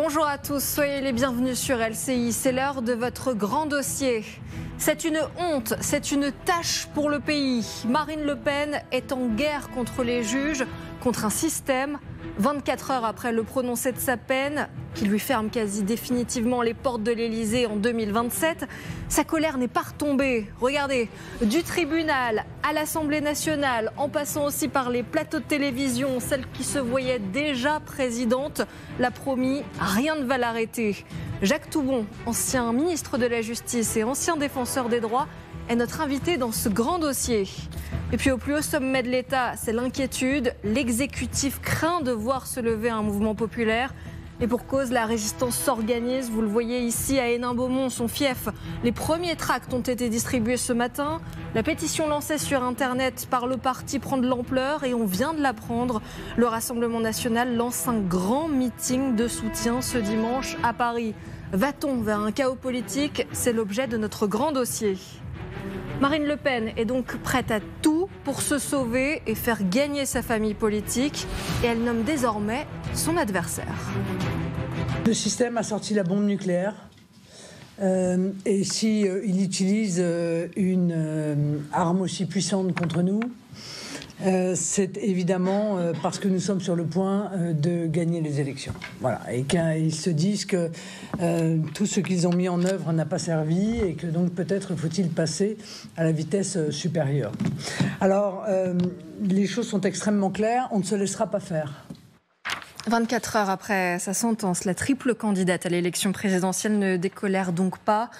Bonjour à tous, soyez les bienvenus sur LCI. C'est l'heure de votre grand dossier. C'est une honte, c'est une tâche pour le pays. Marine Le Pen est en guerre contre les juges, contre un système. 24 heures après le prononcé de sa peine, qui lui ferme quasi définitivement les portes de l'Élysée en 2027, sa colère n'est pas retombée. Regardez, du tribunal à l'Assemblée nationale, en passant aussi par les plateaux de télévision, celle qui se voyait déjà présidente l'a promis, rien ne va l'arrêter. Jacques Toubon, ancien ministre de la Justice et ancien défenseur des droits, est notre invité dans ce grand dossier. Et puis au plus haut sommet de l'État, c'est l'inquiétude. L'exécutif craint de voir se lever un mouvement populaire. Et pour cause, la résistance s'organise. Vous le voyez ici à Hénin-Beaumont, son fief. Les premiers tracts ont été distribués ce matin. La pétition lancée sur Internet par le parti prend de l'ampleur et on vient de l'apprendre. Le Rassemblement national lance un grand meeting de soutien ce dimanche à Paris. Va-t-on vers un chaos politique? C'est l'objet de notre grand dossier. Marine Le Pen est donc prête à tout pour se sauver et faire gagner sa famille politique. Et elle nomme désormais son adversaire. Le système a sorti la bombe nucléaire. Et si il utilise une arme aussi puissante contre nous, c'est évidemment parce que nous sommes sur le point de gagner les élections. Voilà. Et qu'ils se disent que tout ce qu'ils ont mis en œuvre n'a pas servi et que donc peut-être faut-il passer à la vitesse supérieure. Alors, les choses sont extrêmement claires, on ne se laissera pas faire. 24 heures après sa sentence, la triple candidate à l'élection présidentielle ne décolère donc pas.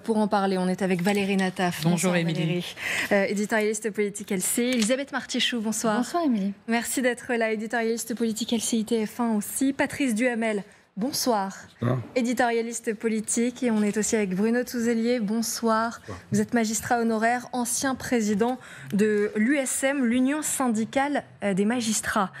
Pour en parler, on est avec Valérie Nataf. Bonjour Émilie. Éditorialiste politique LCI. Elisabeth Martichoux, bonsoir. Bonsoir Émilie. Merci d'être là. Éditorialiste politique LCI TF1 aussi. Patrice Duhamel, bonsoir. Éditorialiste politique. Et on est aussi avec Bruno Touzelier, bonsoir. Vous êtes magistrat honoraire, ancien président de l'USM, l'Union syndicale des magistrats.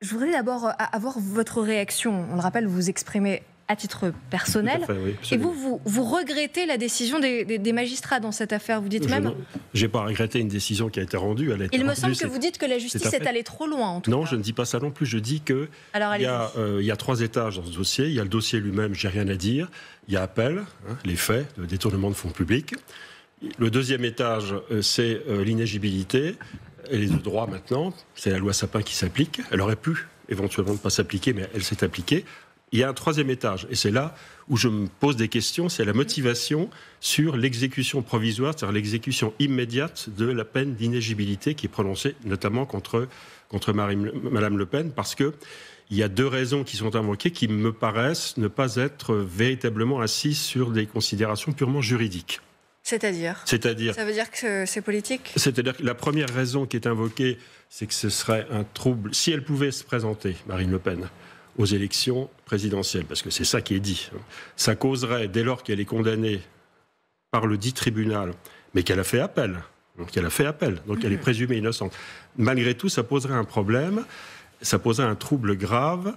Je voudrais d'abord avoir votre réaction. On le rappelle, vous vous exprimez à titre personnel. Tout à fait, oui, et vous regrettez la décision des magistrats dans cette affaire. Vous dites même... Je n'ai pas regretté une décision qui a été rendue. Il me semble que vous dites que la justice est allée trop loin, en tout cas. Non, je ne dis pas ça non plus. Je dis qu'il y a 3 étages dans ce dossier. Il y a le dossier lui-même, j'ai rien à dire. Il y a appel, les faits de détournement de fonds publics. Le deuxième étage, c'est l'inéligibilité. Elle est de droit maintenant, c'est la loi Sapin qui s'applique. Elle aurait pu éventuellement ne pas s'appliquer, mais elle s'est appliquée. Il y a un 3e étage, et c'est là où je me pose des questions, c'est la motivation sur l'exécution provisoire, c'est-à-dire l'exécution immédiate de la peine d'inéligibilité qui est prononcée notamment contre Madame Le Pen, parce que il y a 2 raisons qui sont invoquées qui me paraissent ne pas être véritablement assises sur des considérations purement juridiques. C'est-à-dire, ça veut dire que c'est politique? C'est-à-dire que la première raison qui est invoquée, c'est que ce serait un trouble, si elle pouvait se présenter, Marine Le Pen, aux élections présidentielles, parce que c'est ça qui est dit, ça causerait, dès lors qu'elle est condamnée par le dit tribunal, mais qu'elle a fait appel, donc elle est présumée innocente, malgré tout, ça poserait un problème, ça poserait un trouble grave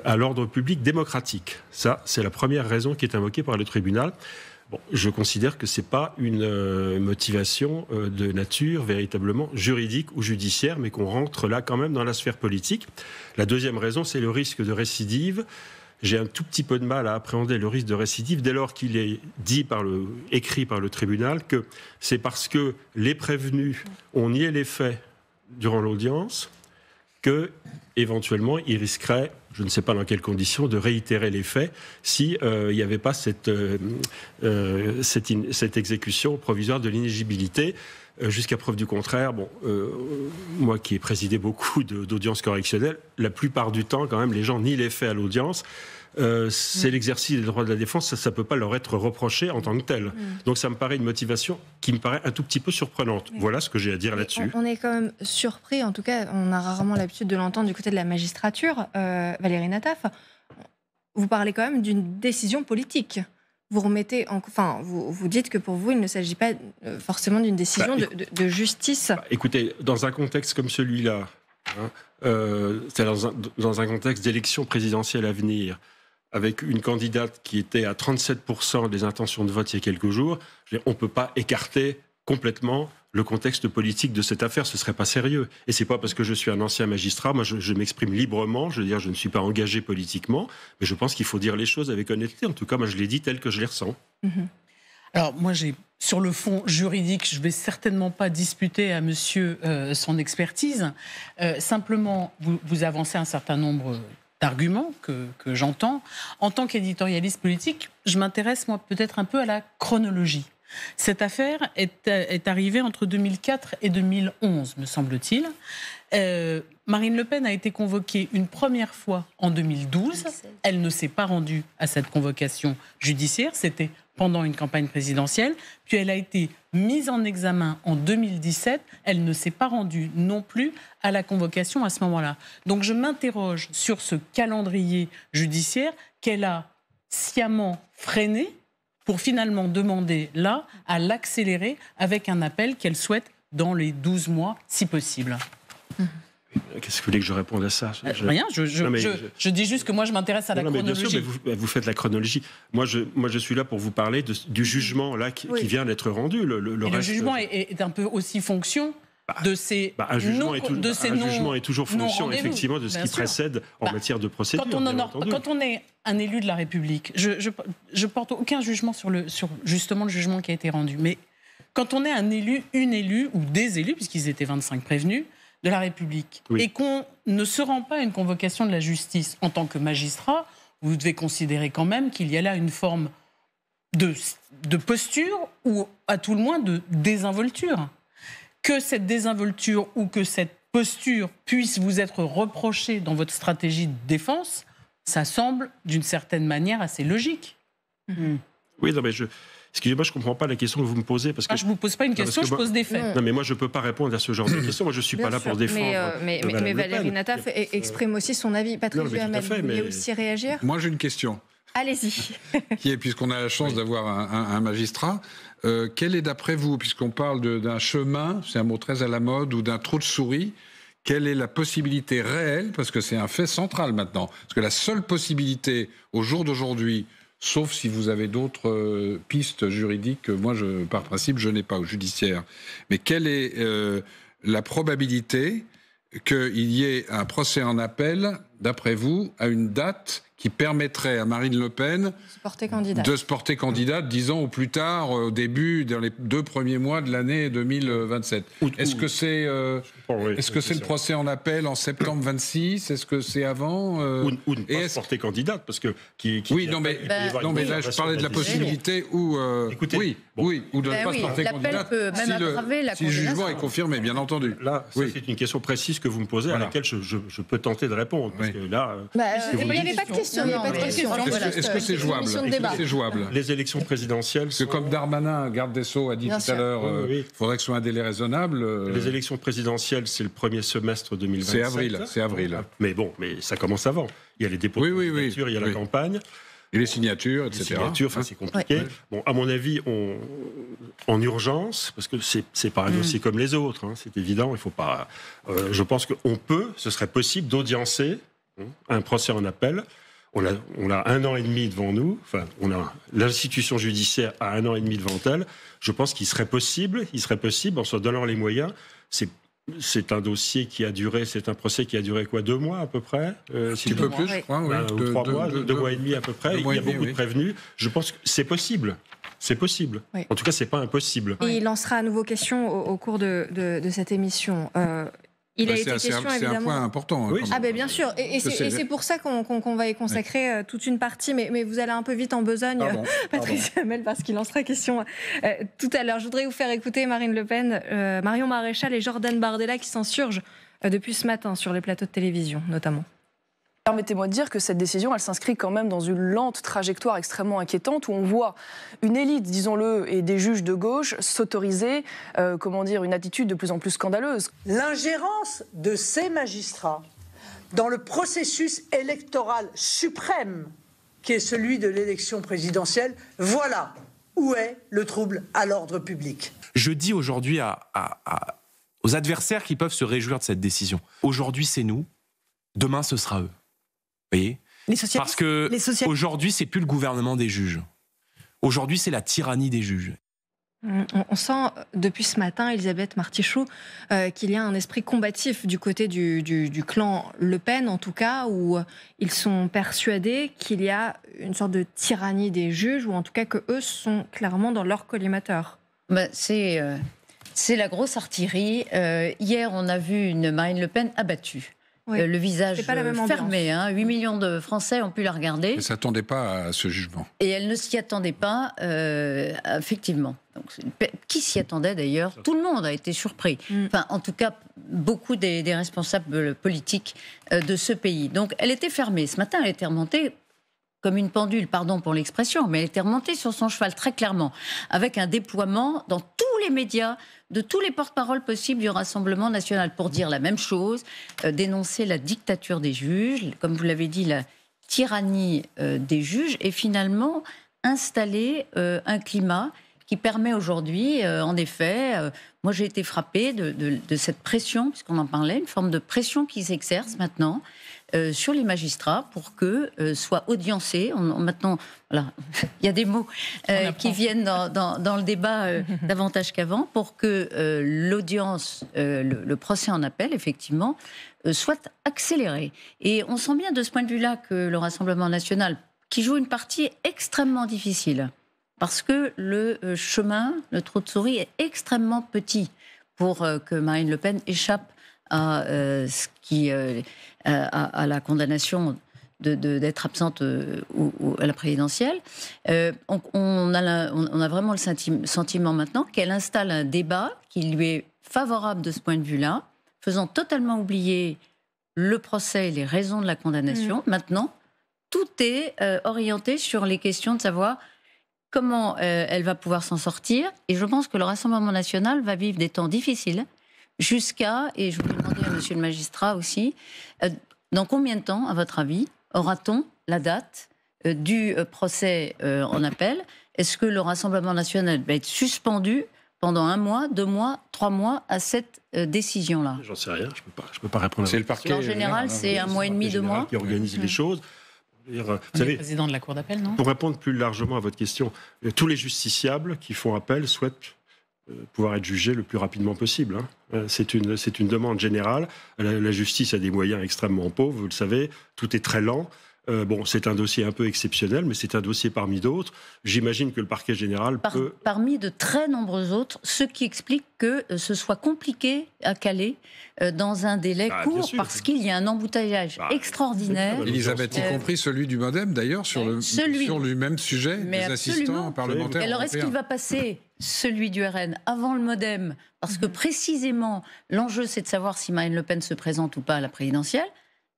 à l'ordre public démocratique. Ça, c'est la première raison qui est invoquée par le tribunal. Bon, je considère que ce n'est pas une motivation de nature véritablement juridique ou judiciaire, mais qu'on rentre là quand même dans la sphère politique. La deuxième raison, c'est le risque de récidive. J'ai un tout petit peu de mal à appréhender le risque de récidive dès lors qu'il est écrit par le tribunal que c'est parce que les prévenus ont nié les faits durant l'audience que éventuellement il risquerait, je ne sais pas dans quelles conditions, de réitérer les faits si il n'y avait pas cette exécution provisoire de l'inéligibilité. Jusqu'à preuve du contraire, moi qui ai présidé beaucoup d'audiences correctionnelles, la plupart du temps, quand même, les gens nient les faits à l'audience. C'est l'exercice des droits de la défense, ça ne peut pas leur être reproché en tant que tel. Donc ça me paraît une motivation qui me paraît un tout petit peu surprenante. Voilà ce que j'ai à dire là-dessus. On est quand même surpris, en tout cas, on a rarement l'habitude de l'entendre du côté de la magistrature. Valérie Nataf, vous parlez quand même d'une décision politique. Vous dites que pour vous, il ne s'agit pas forcément d'une décision de justice. Écoutez, dans un contexte comme celui-là, c'est dans un contexte d'élection présidentielle à venir, avec une candidate qui était à 37% des intentions de vote il y a quelques jours, on ne peut pas écarter complètement le contexte politique de cette affaire. Ce serait pas sérieux. Et c'est pas parce que je suis un ancien magistrat. Moi, je m'exprime librement. Je veux dire, je ne suis pas engagé politiquement, mais je pense qu'il faut dire les choses avec honnêteté. En tout cas, moi, je les dis telles que je les ressens. Alors, moi, sur le fond juridique, je ne vais certainement pas disputer à monsieur son expertise. Simplement, vous avancez un certain nombre d'arguments que j'entends. En tant qu'éditorialiste politique, je m'intéresse, moi, peut-être un peu à la chronologie. Cette affaire est arrivée entre 2004 et 2011, me semble-t-il. Marine Le Pen a été convoquée une première fois en 2012. Elle ne s'est pas rendue à cette convocation judiciaire. C'était pendant une campagne présidentielle. Puis elle a été mise en examen en 2017. Elle ne s'est pas rendue non plus à la convocation à ce moment-là. Donc je m'interroge sur ce calendrier judiciaire qu'elle a sciemment freiné pour finalement demander là à l'accélérer avec un appel qu'elle souhaite dans les 12 mois, si possible. Qu'est-ce que vous voulez que je réponde à ça? Rien, je dis juste que moi je m'intéresse à la chronologie. Bien sûr, mais vous faites la chronologie. Moi je suis là pour vous parler du jugement là, qui vient d'être rendu. Le jugement est un peu aussi fonction de ces un jugement est toujours fonction effectivement de ce qui précède en matière de procédure. Quand on est un élu de la République, je porte aucun jugement sur justement le jugement qui a été rendu, mais quand on est un élu, une élue ou des élus, puisqu'ils étaient 25 prévenus de la République, et qu'on ne se rend pas à une convocation de la justice en tant que magistrat, vous devez considérer quand même qu'il y a là une forme de posture ou à tout le moins de désinvolture. Que cette désinvolture ou que cette posture puisse vous être reprochée dans votre stratégie de défense, ça semble d'une certaine manière assez logique. Oui, non mais excusez-moi, je ne comprends pas la question que vous me posez. Parce que, je ne vous pose pas une question, je pose des faits. Non, mais moi, je ne peux pas répondre à ce genre de questions. Moi, je ne suis pas là pour défendre. Mais Valérie Nataf exprime aussi son avis. Patrick Duhamel, vous vouliez aussi réagir? Moi, j'ai une question. Allez-y. Puisqu'on a la chance d'avoir un magistrat, quel est d'après vous, puisqu'on parle d'un chemin, c'est un mot très à la mode, ou d'un trou de souris, quelle est la possibilité réelle, parce que c'est un fait central maintenant, parce que la seule possibilité au jour d'aujourd'hui, sauf si vous avez d'autres pistes juridiques que moi, par principe, je n'ai pas au judiciaire. Mais quelle est la probabilité qu'il y ait un procès en appel, d'après vous, à une date qui permettrait à Marine Le Pen de se porter candidate, disons au plus tard, au début, dans les 2 premiers mois de l'année 2027. Est-ce que c'est le procès en appel en septembre 26? Est-ce que c'est avant ou ne pas se porter candidate, parce que mais là je parlais de la possibilité où écoutez, ou de ne pas se porter candidate si le jugement est confirmé, bien entendu. Là, c'est une question précise que vous me posez, à laquelle je peux tenter de répondre, parce que là, il n'y avait pas de question. Est-ce que c'est jouable? Les élections présidentielles. Parce que comme Darmanin, garde des Sceaux, a dit tout à l'heure, il faudrait que ce soit un délai raisonnable. Les élections présidentielles, c'est le premier semestre 2027. C'est avril. Mais bon, ça commence avant. Il y a les dépôts de candidature, il y a la campagne. Et les signatures, etc. C'est compliqué. Ouais. Bon, à mon avis, en urgence, parce que c'est pas un dossier comme les autres, c'est évident, il faut pas... je pense ce serait possible d'audiencer un procès en appel. On a 1 an et demi devant nous, l'institution judiciaire a 1 an et demi devant elle. Je pense qu'il serait possible, en se donnant les moyens, c'est un dossier qui a duré, c'est un procès qui a duré 2 mois à peu près, un petit peu plus, je crois, oui. 3 mois, 2 mois et demi à peu près. Il y a beaucoup de prévenus. Je pense que c'est possible. C'est possible. Oui. En tout cas, c'est pas impossible. Et il lancera à nouveau question au cours de cette émission. Il a été question, évidemment. C'est un point important. Oui. Bien sûr. Et c'est pour ça qu'on va y consacrer toute une partie. Mais vous allez un peu vite en besogne, Patrick Duhamel, parce qu'il lancera question tout à l'heure. Je voudrais vous faire écouter Marine Le Pen, Marion Maréchal et Jordan Bardella qui s'insurgent depuis ce matin sur les plateaux de télévision, notamment. Permettez-moi de dire que cette décision, elle s'inscrit quand même dans une lente trajectoire extrêmement inquiétante où on voit une élite, disons-le, et des juges de gauche s'autoriser, une attitude de plus en plus scandaleuse. L'ingérence de ces magistrats dans le processus électoral suprême qui est celui de l'élection présidentielle, voilà où est le trouble à l'ordre public. Je dis aujourd'hui aux adversaires qui peuvent se réjouir de cette décision, aujourd'hui c'est nous, demain ce sera eux. Vous voyez ? Parce que aujourd'hui, c'est plus le gouvernement des juges. Aujourd'hui, c'est la tyrannie des juges. On sent depuis ce matin, Elisabeth Martichoux, qu'il y a un esprit combatif du côté du clan Le Pen, en tout cas, où ils sont persuadés qu'il y a une sorte de tyrannie des juges, ou en tout cas qu'eux sont clairement dans leur collimateur. C'est la grosse artillerie. Hier, on a vu une Marine Le Pen abattue. Oui. Le visage pas la même fermé. 8 millions de Français ont pu la regarder. Elle ne s'attendait pas à ce jugement. Et elle ne s'y attendait pas, effectivement. Donc, qui s'y attendait d'ailleurs? Tout le monde a été surpris. Enfin, en tout cas, beaucoup des responsables politiques de ce pays. Donc, elle était fermée. Ce matin, elle était remontée comme une pendule, pardon pour l'expression, mais elle était remontée sur son cheval très clairement, avec un déploiement dans tous les médias, de tous les porte-paroles possibles du Rassemblement national, pour dire la même chose, dénoncer la dictature des juges, comme vous l'avez dit, la tyrannie des juges, et finalement installer un climat qui permet aujourd'hui, en effet, moi j'ai été frappée de cette pression, puisqu'on en parlait, une forme de pression qui s'exerce maintenant sur les magistrats pour que soient audiencés. Maintenant, voilà, il y a des mots qui viennent dans le débat davantage qu'avant, pour que l'audience, le procès en appel, effectivement, soit accéléré. Et on sent bien de ce point de vue-là que le Rassemblement national, qui joue une partie extrêmement difficile, parce que le chemin, le trou de souris est extrêmement petit pour que Marine Le Pen échappe à ce qui à la condamnation d'être absente à la présidentielle. On a vraiment le sentiment maintenant qu'elle installe un débat qui lui est favorable de ce point de vue-là, faisant totalement oublier le procès et les raisons de la condamnation. Maintenant, tout est orienté sur les questions de savoir comment elle va pouvoir s'en sortir. Et je pense que le Rassemblement national va vivre des temps difficiles jusqu'à, et je voulais demander à monsieur le magistrat aussi, dans combien de temps, à votre avis, aura-t-on la date du procès en appel? Est-ce que le Rassemblement national va être suspendu pendant 1 mois, 2 mois, 3 mois à cette décision-là? J'en sais rien, je peux pas répondre. C'est le parquet. En général, c'est 1 mois et demi, 2 mois. Qui organise les choses. Vous savez, président de la Cour d'appel, non? Pour répondre plus largement à votre question, tous les justiciables qui font appel souhaitent pouvoir être jugés le plus rapidement possible. C'est une demande générale. La justice a des moyens extrêmement pauvres, vous le savez. Tout est très lent. Bon, c'est un dossier un peu exceptionnel, mais c'est un dossier parmi d'autres. J'imagine que le parquet général peut... Parmi de très nombreux autres, ce qui explique que ce soit compliqué à caler dans un délai court, parce qu'il y a un embouteillage extraordinaire. Elisabeth, y compris celui du MoDem, d'ailleurs, sur le même sujet, des assistants parlementaires. Alors, est-ce qu'il va passer celui du RN avant le MoDem? Parce que précisément, l'enjeu, c'est de savoir si Marine Le Pen se présente ou pas à la présidentielle.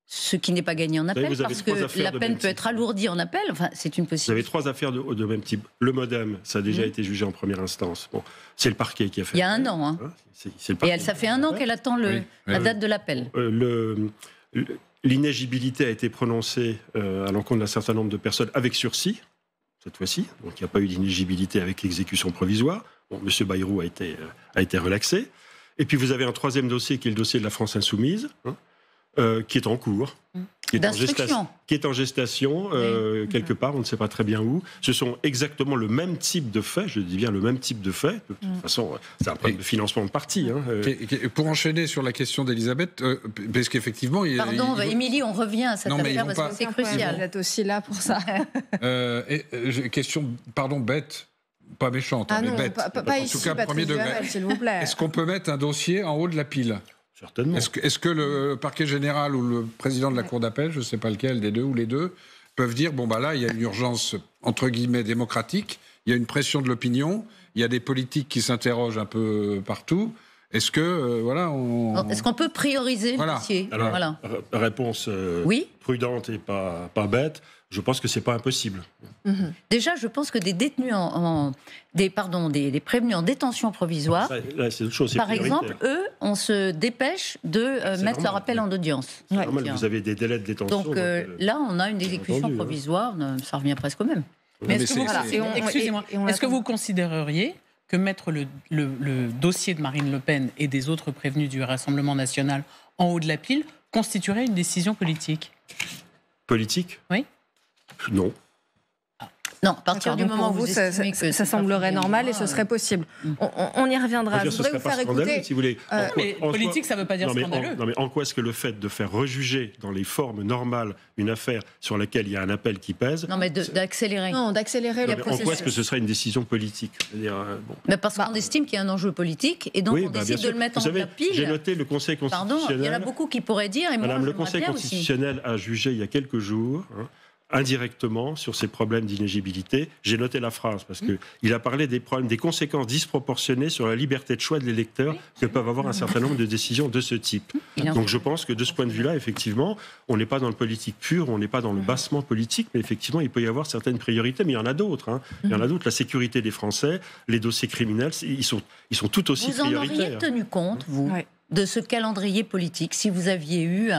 Ce qui n'est pas gagné en appel, parce que la peine peut être alourdie en appel. Enfin, c'est une possibilité. Vous avez 3 affaires de même type. Le MoDem, ça a déjà été jugé en première instance. Bon, c'est le parquet qui a fait. Il y a 1 an. Hein. Et ça fait 1 an qu'elle attend la date de l'appel. L'inéligibilité a été prononcée à l'encontre d'un certain nombre de personnes avec sursis, cette fois-ci. Donc il n'y a pas eu d'inéligibilité avec l'exécution provisoire. Bon, M. Bayrou a été relaxé. Et puis vous avez un 3e dossier qui est le dossier de la France Insoumise. Qui est en cours, qui est en gestation quelque part, on ne sait pas très bien où. Ce sont exactement le même type de faits, je dis bien le même type de faits. De toute façon, c'est un problème de financement de parti. Pour enchaîner sur la question d'Elisabeth, parce qu'effectivement... Pardon, Émilie, on revient à cette affaire parce que c'est crucial. Vous êtes aussi là pour ça. Question, pardon, bête, pas méchante, mais non, bête. Pas en ici, tout cas, premier degré. s'il vous plaît. Est-ce qu'on peut mettre un dossier en haut de la pile ? Certainement. Est-ce que le parquet général ou le président de la Cour d'appel, je ne sais pas lequel des deux ou les deux, peuvent dire, bon, bah là, il y a une urgence, entre guillemets, démocratique, il y a une pression de l'opinion, il y a des politiques qui s'interrogent un peu partout. Est-ce que, Est-ce qu'on peut prioriser le dossier? Alors, réponse prudente et pas bête. Je pense que c'est pas impossible. Déjà, je pense que des détenus des prévenus en détention provisoire, là, c'est autre chose, par exemple, eux, on se dépêche de mettre leur appel en audience. C'est normal, vous avez des délais de détention. Donc là, on a une exécution provisoire, ça revient presque au même. Mais excusez-moi, est-ce que vous considéreriez que mettre le dossier de Marine Le Pen et des autres prévenus du Rassemblement national en haut de la pile constituerait une décision politique? Politique ? Oui. Non. Non, à partir du moment où vous estimez que ça semblerait normal et ce serait possible. On y reviendra. Je voudrais vous faire écouter. Si vous voulez. Mais politique, ça ne veut pas dire scandaleux. Non, mais en quoi est-ce que le fait de faire rejuger dans les formes normales une affaire sur laquelle il y a un appel qui pèse... Non, mais d'accélérer. Non, d'accélérer la procédure. En quoi est-ce que ce serait une décision politique? Mais parce qu'on estime qu'il y a un enjeu politique et donc on décide de le mettre en tapis. J'ai noté le Conseil constitutionnel... Pardon, il y en a beaucoup qui pourraient dire... Et Madame, moi, le Conseil constitutionnel a jugé il y a quelques jours... indirectement sur ces problèmes d'inéligibilité. J'ai noté la phrase parce qu'il a parlé des problèmes, des conséquences disproportionnées sur la liberté de choix de l'électeur que peuvent avoir un certain nombre de décisions de ce type. Donc je pense que de ce point de vue-là, effectivement, on n'est pas dans le politique pur, on n'est pas dans le bassement politique, mais effectivement, il peut y avoir certaines priorités, mais il y en a d'autres. Il y en a d'autres. La sécurité des Français, les dossiers criminels, ils sont tout aussi prioritaires. Vous en auriez tenu compte, vous, de ce calendrier politique, si vous aviez eu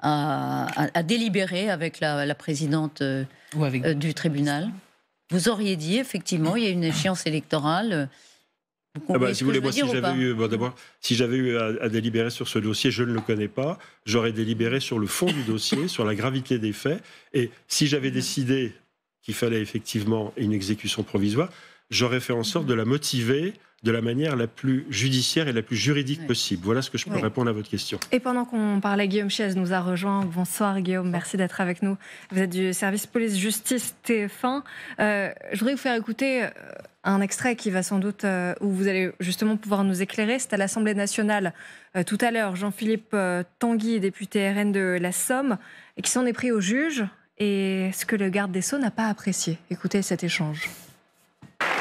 à délibérer avec la présidente du tribunal? Vous auriez dit, effectivement, il y a une échéance électorale. Si vous voulez, moi, si j'avais eu à délibérer sur ce dossier, je ne le connais pas, j'aurais délibéré sur le fond du dossier, sur la gravité des faits, et si j'avais décidé qu'il fallait effectivement une exécution provisoire, j'aurais fait en sorte de la motiver de la manière la plus judiciaire et la plus juridique possible. Voilà ce que je peux répondre à votre question. Et pendant qu'on parlait, Guillaume Chiez nous a rejoint. Bonsoir Guillaume, merci d'être avec nous. Vous êtes du service police-justice TF1. Je voudrais vous faire écouter un extrait qui va sans doute, où vous allez justement pouvoir nous éclairer. C'est à l'Assemblée nationale tout à l'heure, Jean-Philippe Tanguy, député RN de la Somme, et qui s'en est pris au juge, et ce que le garde des Sceaux n'a pas apprécié. Écoutez cet échange.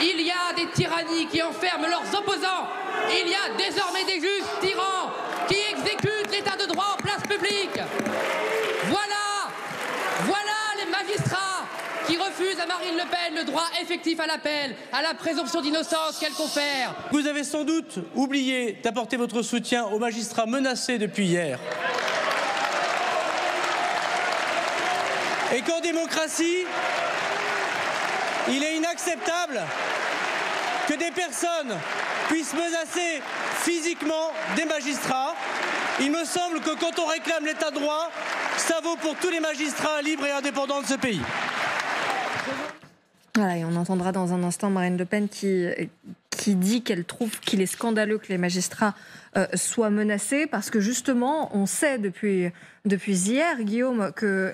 Il y a des tyrannies qui enferment leurs opposants. Il y a désormais des juges tyrans qui exécutent l'état de droit en place publique. Voilà les magistrats qui refusent à Marine Le Pen le droit effectif à l'appel, à la présomption d'innocence qu'elle confère. Vous avez sans doute oublié d'apporter votre soutien aux magistrats menacés depuis hier. Et qu'en démocratie, il est inacceptable que des personnes puissent menacer physiquement des magistrats. Il me semble que quand on réclame l'état de droit, ça vaut pour tous les magistrats libres et indépendants de ce pays. Voilà, et on entendra dans un instant Marine Le Pen qui dit qu'elle trouve qu'il est scandaleux que les magistrats soient menacés, parce que justement, on sait depuis hier, Guillaume, que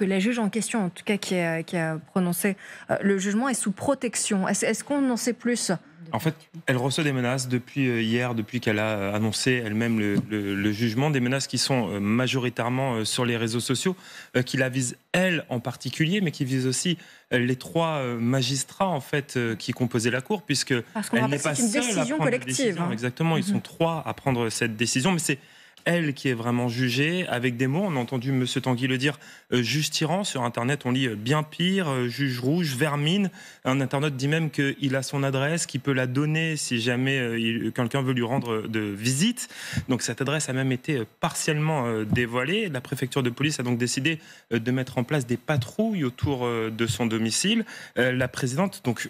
la juge en question, en tout cas qui a prononcé le jugement, est sous protection. Est-ce qu'on en sait plus ? En fait, elle reçoit des menaces depuis hier, depuis qu'elle a annoncé elle-même le jugement, des menaces qui sont majoritairement sur les réseaux sociaux, qui la visent elle en particulier, mais qui visent aussi les trois magistrats en fait qui composaient la cour, puisque elle n'est pas seule à prendre la décision. Exactement, ils sont trois à prendre cette décision, mais c'est elle qui est vraiment jugée, avec des mots, on a entendu M. Tanguy le dire, juge tyran. Sur Internet, on lit bien pire, juge rouge, vermine. Un internaute dit même qu'il a son adresse, qu'il peut la donner si jamais quelqu'un veut lui rendre de visite. Donc cette adresse a même été partiellement dévoilée. La préfecture de police a donc décidé de mettre en place des patrouilles autour de son domicile. La présidente, donc,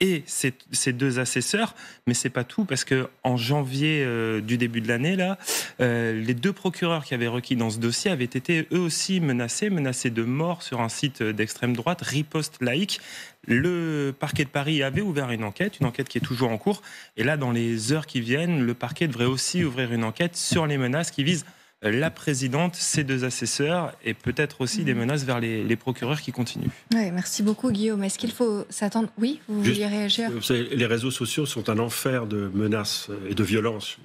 et ses deux assesseurs, mais c'est pas tout, parce que en janvier du début de l'année, là, les deux procureurs qui avaient requis dans ce dossier avaient été eux aussi menacés de mort sur un site d'extrême droite, Riposte Laïque. Le parquet de Paris avait ouvert une enquête qui est toujours en cours, et là, dans les heures qui viennent, le parquet devrait aussi ouvrir une enquête sur les menaces qui visent la présidente, ses deux assesseurs, et peut-être aussi des menaces vers les procureurs qui continuent. Oui, merci beaucoup Guillaume. Est-ce qu'il faut s'attendre... Oui, vous vouliez réagir ? Vous savez, les réseaux sociaux sont un enfer de menaces et de violences.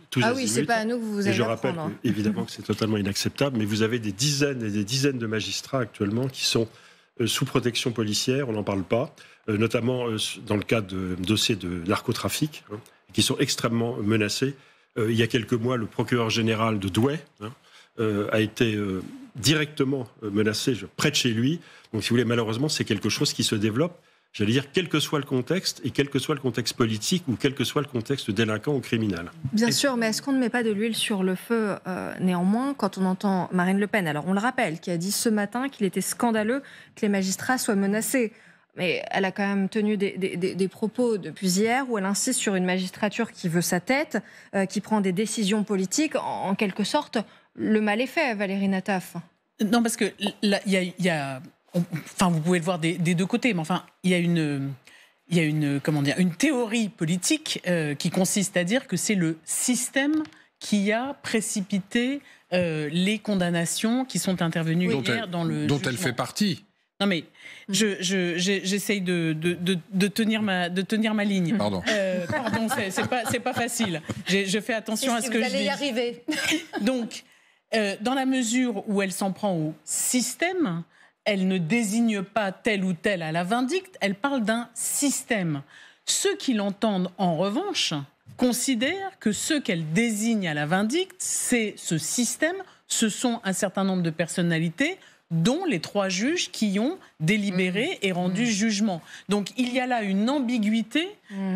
C'est pas à nous que vous allez je rappelle évidemment que c'est totalement inacceptable, mais vous avez des dizaines et des dizaines de magistrats actuellement qui sont sous protection policière, on n'en parle pas, notamment dans le cadre de dossiers de narcotrafic, qui sont extrêmement menacés. Il y a quelques mois, le procureur général de Douai a été directement menacé près de chez lui. Donc, si vous voulez, malheureusement, c'est quelque chose qui se développe, j'allais dire, quel que soit le contexte, et quel que soit le contexte politique, ou quel que soit le contexte délinquant ou criminel. Bien sûr, mais est-ce qu'on ne met pas de l'huile sur le feu, néanmoins, quand on entend Marine Le Pen ? Alors, on le rappelle, qui a dit ce matin qu'il était scandaleux que les magistrats soient menacés. Mais elle a quand même tenu des propos depuis hier où elle insiste sur une magistrature qui veut sa tête, qui prend des décisions politiques. En quelque sorte, le mal est fait, Valérie Nataf. Non, parce que il y a vous pouvez le voir des deux côtés, mais enfin, il y a une théorie politique qui consiste à dire que c'est le système qui a précipité les condamnations qui sont intervenues hier dans le dont jugement. Elle fait partie. Non mais j'essaye de tenir ma ligne. Pardon. Pardon, c'est pas facile. Je fais attention à ce que je dis. Vous allez y arriver. Donc, dans la mesure où elle s'en prend au système, elle ne désigne pas tel ou tel à la vindicte, elle parle d'un système. Ceux qui l'entendent, en revanche, considèrent que ce qu'elle désigne à la vindicte, c'est ce système, ce sont un certain nombre de personnalités, dont les 3 juges qui ont délibéré et rendu jugement. Donc il y a là une ambiguïté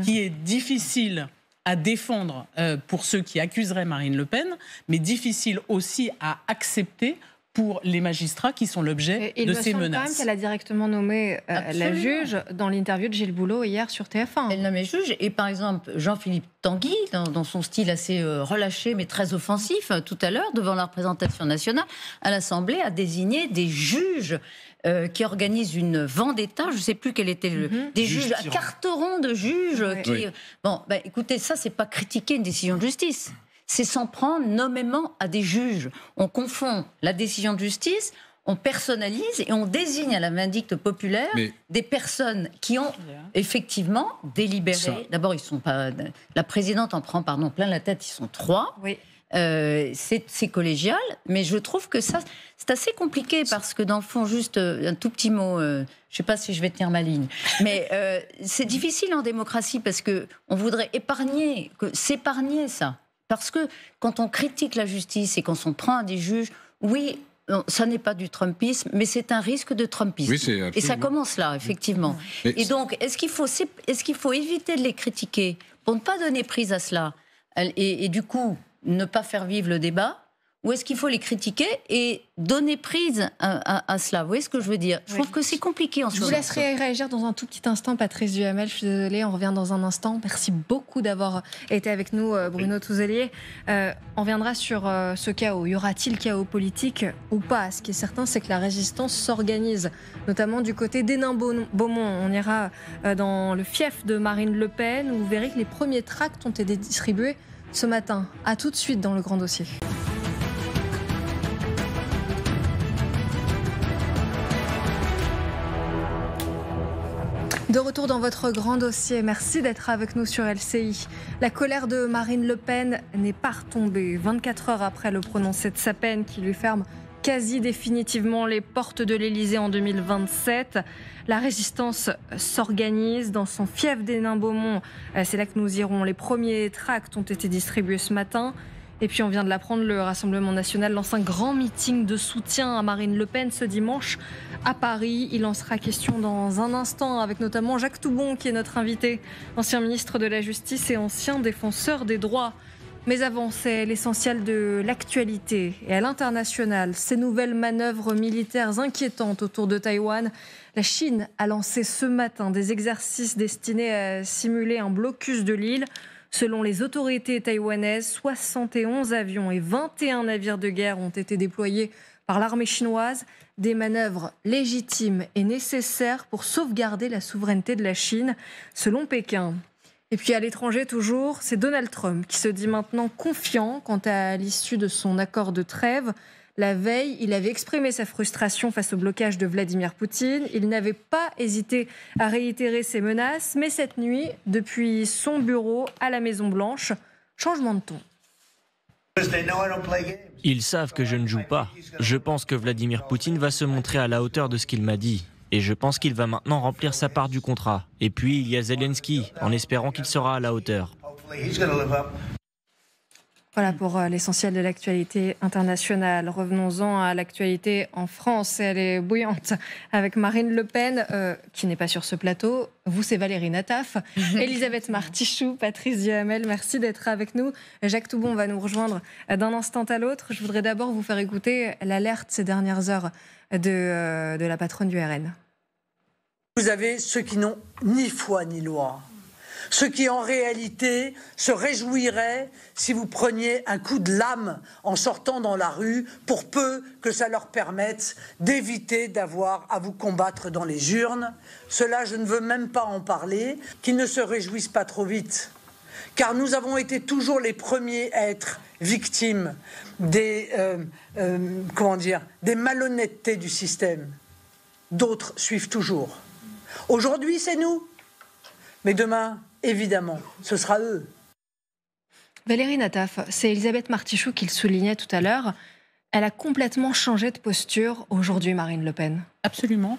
qui est difficile à défendre pour ceux qui accuseraient Marine Le Pen, mais difficile aussi à accepter pour les magistrats qui sont l'objet de ces menaces. Il me semble quand même qu'elle a directement nommé la juge dans l'interview de Gilles Boulot hier sur TF1. Elle nommait juge, et par exemple Jean-Philippe Tanguy, dans son style assez relâché mais très offensif, tout à l'heure, devant la représentation nationale, à l'Assemblée, a désigné des juges qui organisent une vendetta, je ne sais plus quel était des juges, un carteron de juges qui... Bon, écoutez, ça, c'est pas critiquer une décision de justice. C'est s'en prendre nommément à des juges. On confond la décision de justice, on personnalise et on désigne à la vindicte populaire des personnes qui ont effectivement délibéré. D'abord, ils sont pas. La présidente en prend plein la tête. Ils sont 3. Oui. C'est collégial, mais je trouve que ça, c'est assez compliqué parce que dans le fond, juste un tout petit mot. Je ne sais pas si je vais tenir ma ligne, mais c'est difficile en démocratie parce que on voudrait s'épargner ça. Parce que quand on critique la justice et quand on prend à des juges, oui, ça n'est pas du trumpisme, mais c'est un risque de trumpisme. Oui, et ça commence là, effectivement. Et donc, est-ce qu'il faut éviter de les critiquer pour ne pas donner prise à cela et du coup, ne pas faire vivre le débat? Ou est-ce qu'il faut les critiquer et donner prise à cela? Vous voyez ce que je veux dire? Je trouve que c'est compliqué en ce moment. Je vous laisserai réagir dans un tout petit instant, Patrice Duhamel. Je suis désolée, on revient dans un instant. Merci beaucoup d'avoir été avec nous, Bruno Touzelier. On reviendra sur ce chaos. Y aura-t-il chaos politique ou pas? Ce qui est certain, c'est que la résistance s'organise, notamment du côté d'Hénin-Beaumont. On ira dans le fief de Marine Le Pen, où vous verrez que les premiers tracts ont été distribués ce matin. À tout de suite dans le grand dossier. De retour dans votre grand dossier, merci d'être avec nous sur LCI. La colère de Marine Le Pen n'est pas retombée. 24 heures après le prononcé de sa peine qui lui ferme quasi définitivement les portes de l'Élysée en 2027, la résistance s'organise dans son fief d'Hénin-Beaumont. C'est là que nous irons. Les premiers tracts ont été distribués ce matin. Et puis on vient de l'apprendre, le Rassemblement national lance un grand meeting de soutien à Marine Le Pen ce dimanche à Paris. Il en sera question dans un instant avec notamment Jacques Toubon qui est notre invité, ancien ministre de la Justice et ancien défenseur des droits. Mais avant, c'est l'essentiel de l'actualité. Et à l'international, ces nouvelles manœuvres militaires inquiétantes autour de Taïwan. La Chine a lancé ce matin des exercices destinés à simuler un blocus de l'île. Selon les autorités taïwanaises, 71 avions et 21 navires de guerre ont été déployés par l'armée chinoise. Des manœuvres légitimes et nécessaires pour sauvegarder la souveraineté de la Chine, selon Pékin. Et puis à l'étranger toujours, c'est Donald Trump qui se dit maintenant confiant quant à l'issue de son accord de trêve. La veille, il avait exprimé sa frustration face au blocage de Vladimir Poutine. Il n'avait pas hésité à réitérer ses menaces. Mais cette nuit, depuis son bureau à la Maison-Blanche, changement de ton. Ils savent que je ne joue pas. Je pense que Vladimir Poutine va se montrer à la hauteur de ce qu'il m'a dit. Et je pense qu'il va maintenant remplir sa part du contrat. Et puis, il y a Zelensky, en espérant qu'il sera à la hauteur. Voilà pour l'essentiel de l'actualité internationale. Revenons-en à l'actualité en France. Elle est bouillante avec Marine Le Pen, qui n'est pas sur ce plateau. Vous, c'est Valérie Nataf, Elisabeth Martichoux, Patrice Duhamel. Merci d'être avec nous. Jacques Toubon va nous rejoindre d'un instant à l'autre. Je voudrais d'abord vous faire écouter l'alerte ces dernières heures de la patronne du RN. Vous avez ceux qui n'ont ni foi ni loi. Ceux qui en réalité se réjouiraient si vous preniez un coup de lame en sortant dans la rue, pour peu que ça leur permette d'éviter d'avoir à vous combattre dans les urnes. Cela, je ne veux même pas en parler, qu'ils ne se réjouissent pas trop vite. Car nous avons été toujours les premiers à être victimes des malhonnêtetés du système. D'autres suivent toujours. Aujourd'hui, c'est nous. Mais demain, évidemment, ce sera eux. Valérie Nataf, c'est Elisabeth Martichoux qui le soulignait tout à l'heure. Elle a complètement changé de posture aujourd'hui, Marine Le Pen. Absolument.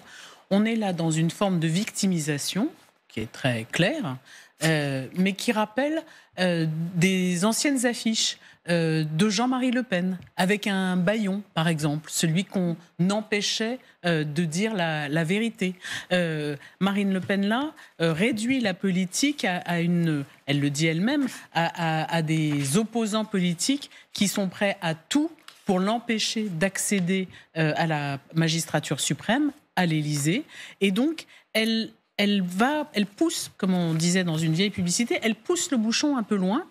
On est là dans une forme de victimisation qui est très claire, mais qui rappelle des anciennes affiches de Jean-Marie Le Pen, avec un bâillon, par exemple, celui qu'on empêchait de dire la vérité. Marine Le Pen, là, réduit la politique à une... Elle le dit elle-même, à des opposants politiques qui sont prêts à tout pour l'empêcher d'accéder à la magistrature suprême, à l'Élysée. Et donc, elle pousse, comme on disait dans une vieille publicité, elle pousse le bouchon un peu loin,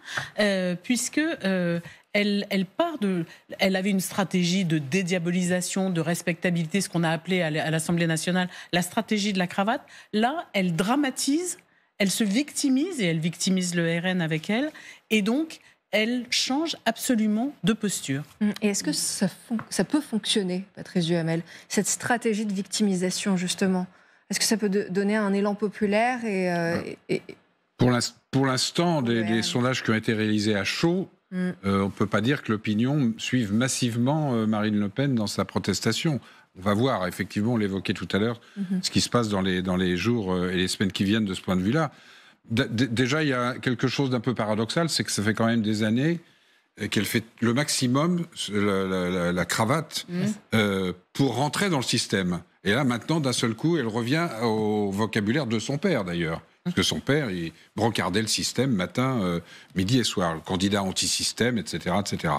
puisque elle avait une stratégie de dédiabolisation, de respectabilité, ce qu'on a appelé à l'Assemblée nationale la stratégie de la cravate. Là, elle dramatise, elle se victimise, et elle victimise le RN avec elle, et donc elle change absolument de posture. Et est-ce que ça peut fonctionner, Patrice Duhamel, cette stratégie de victimisation, justement ? Est-ce que ça peut donner un élan populaire Pour l'instant, des sondages qui ont été réalisés à chaud, on ne peut pas dire que l'opinion suive massivement Marine Le Pen dans sa protestation. On va voir, effectivement, on l'évoquait tout à l'heure, ce qui se passe dans les jours et les semaines qui viennent de ce point de vue-là. Déjà, il y a quelque chose d'un peu paradoxal, c'est que ça fait quand même des années qu'elle fait le maximum, la cravate, pour rentrer dans le système. Et là, maintenant, d'un seul coup, elle revient au vocabulaire de son père, d'ailleurs. Parce que son père, il brocardait le système matin, midi et soir, le candidat anti-système, etc., etc.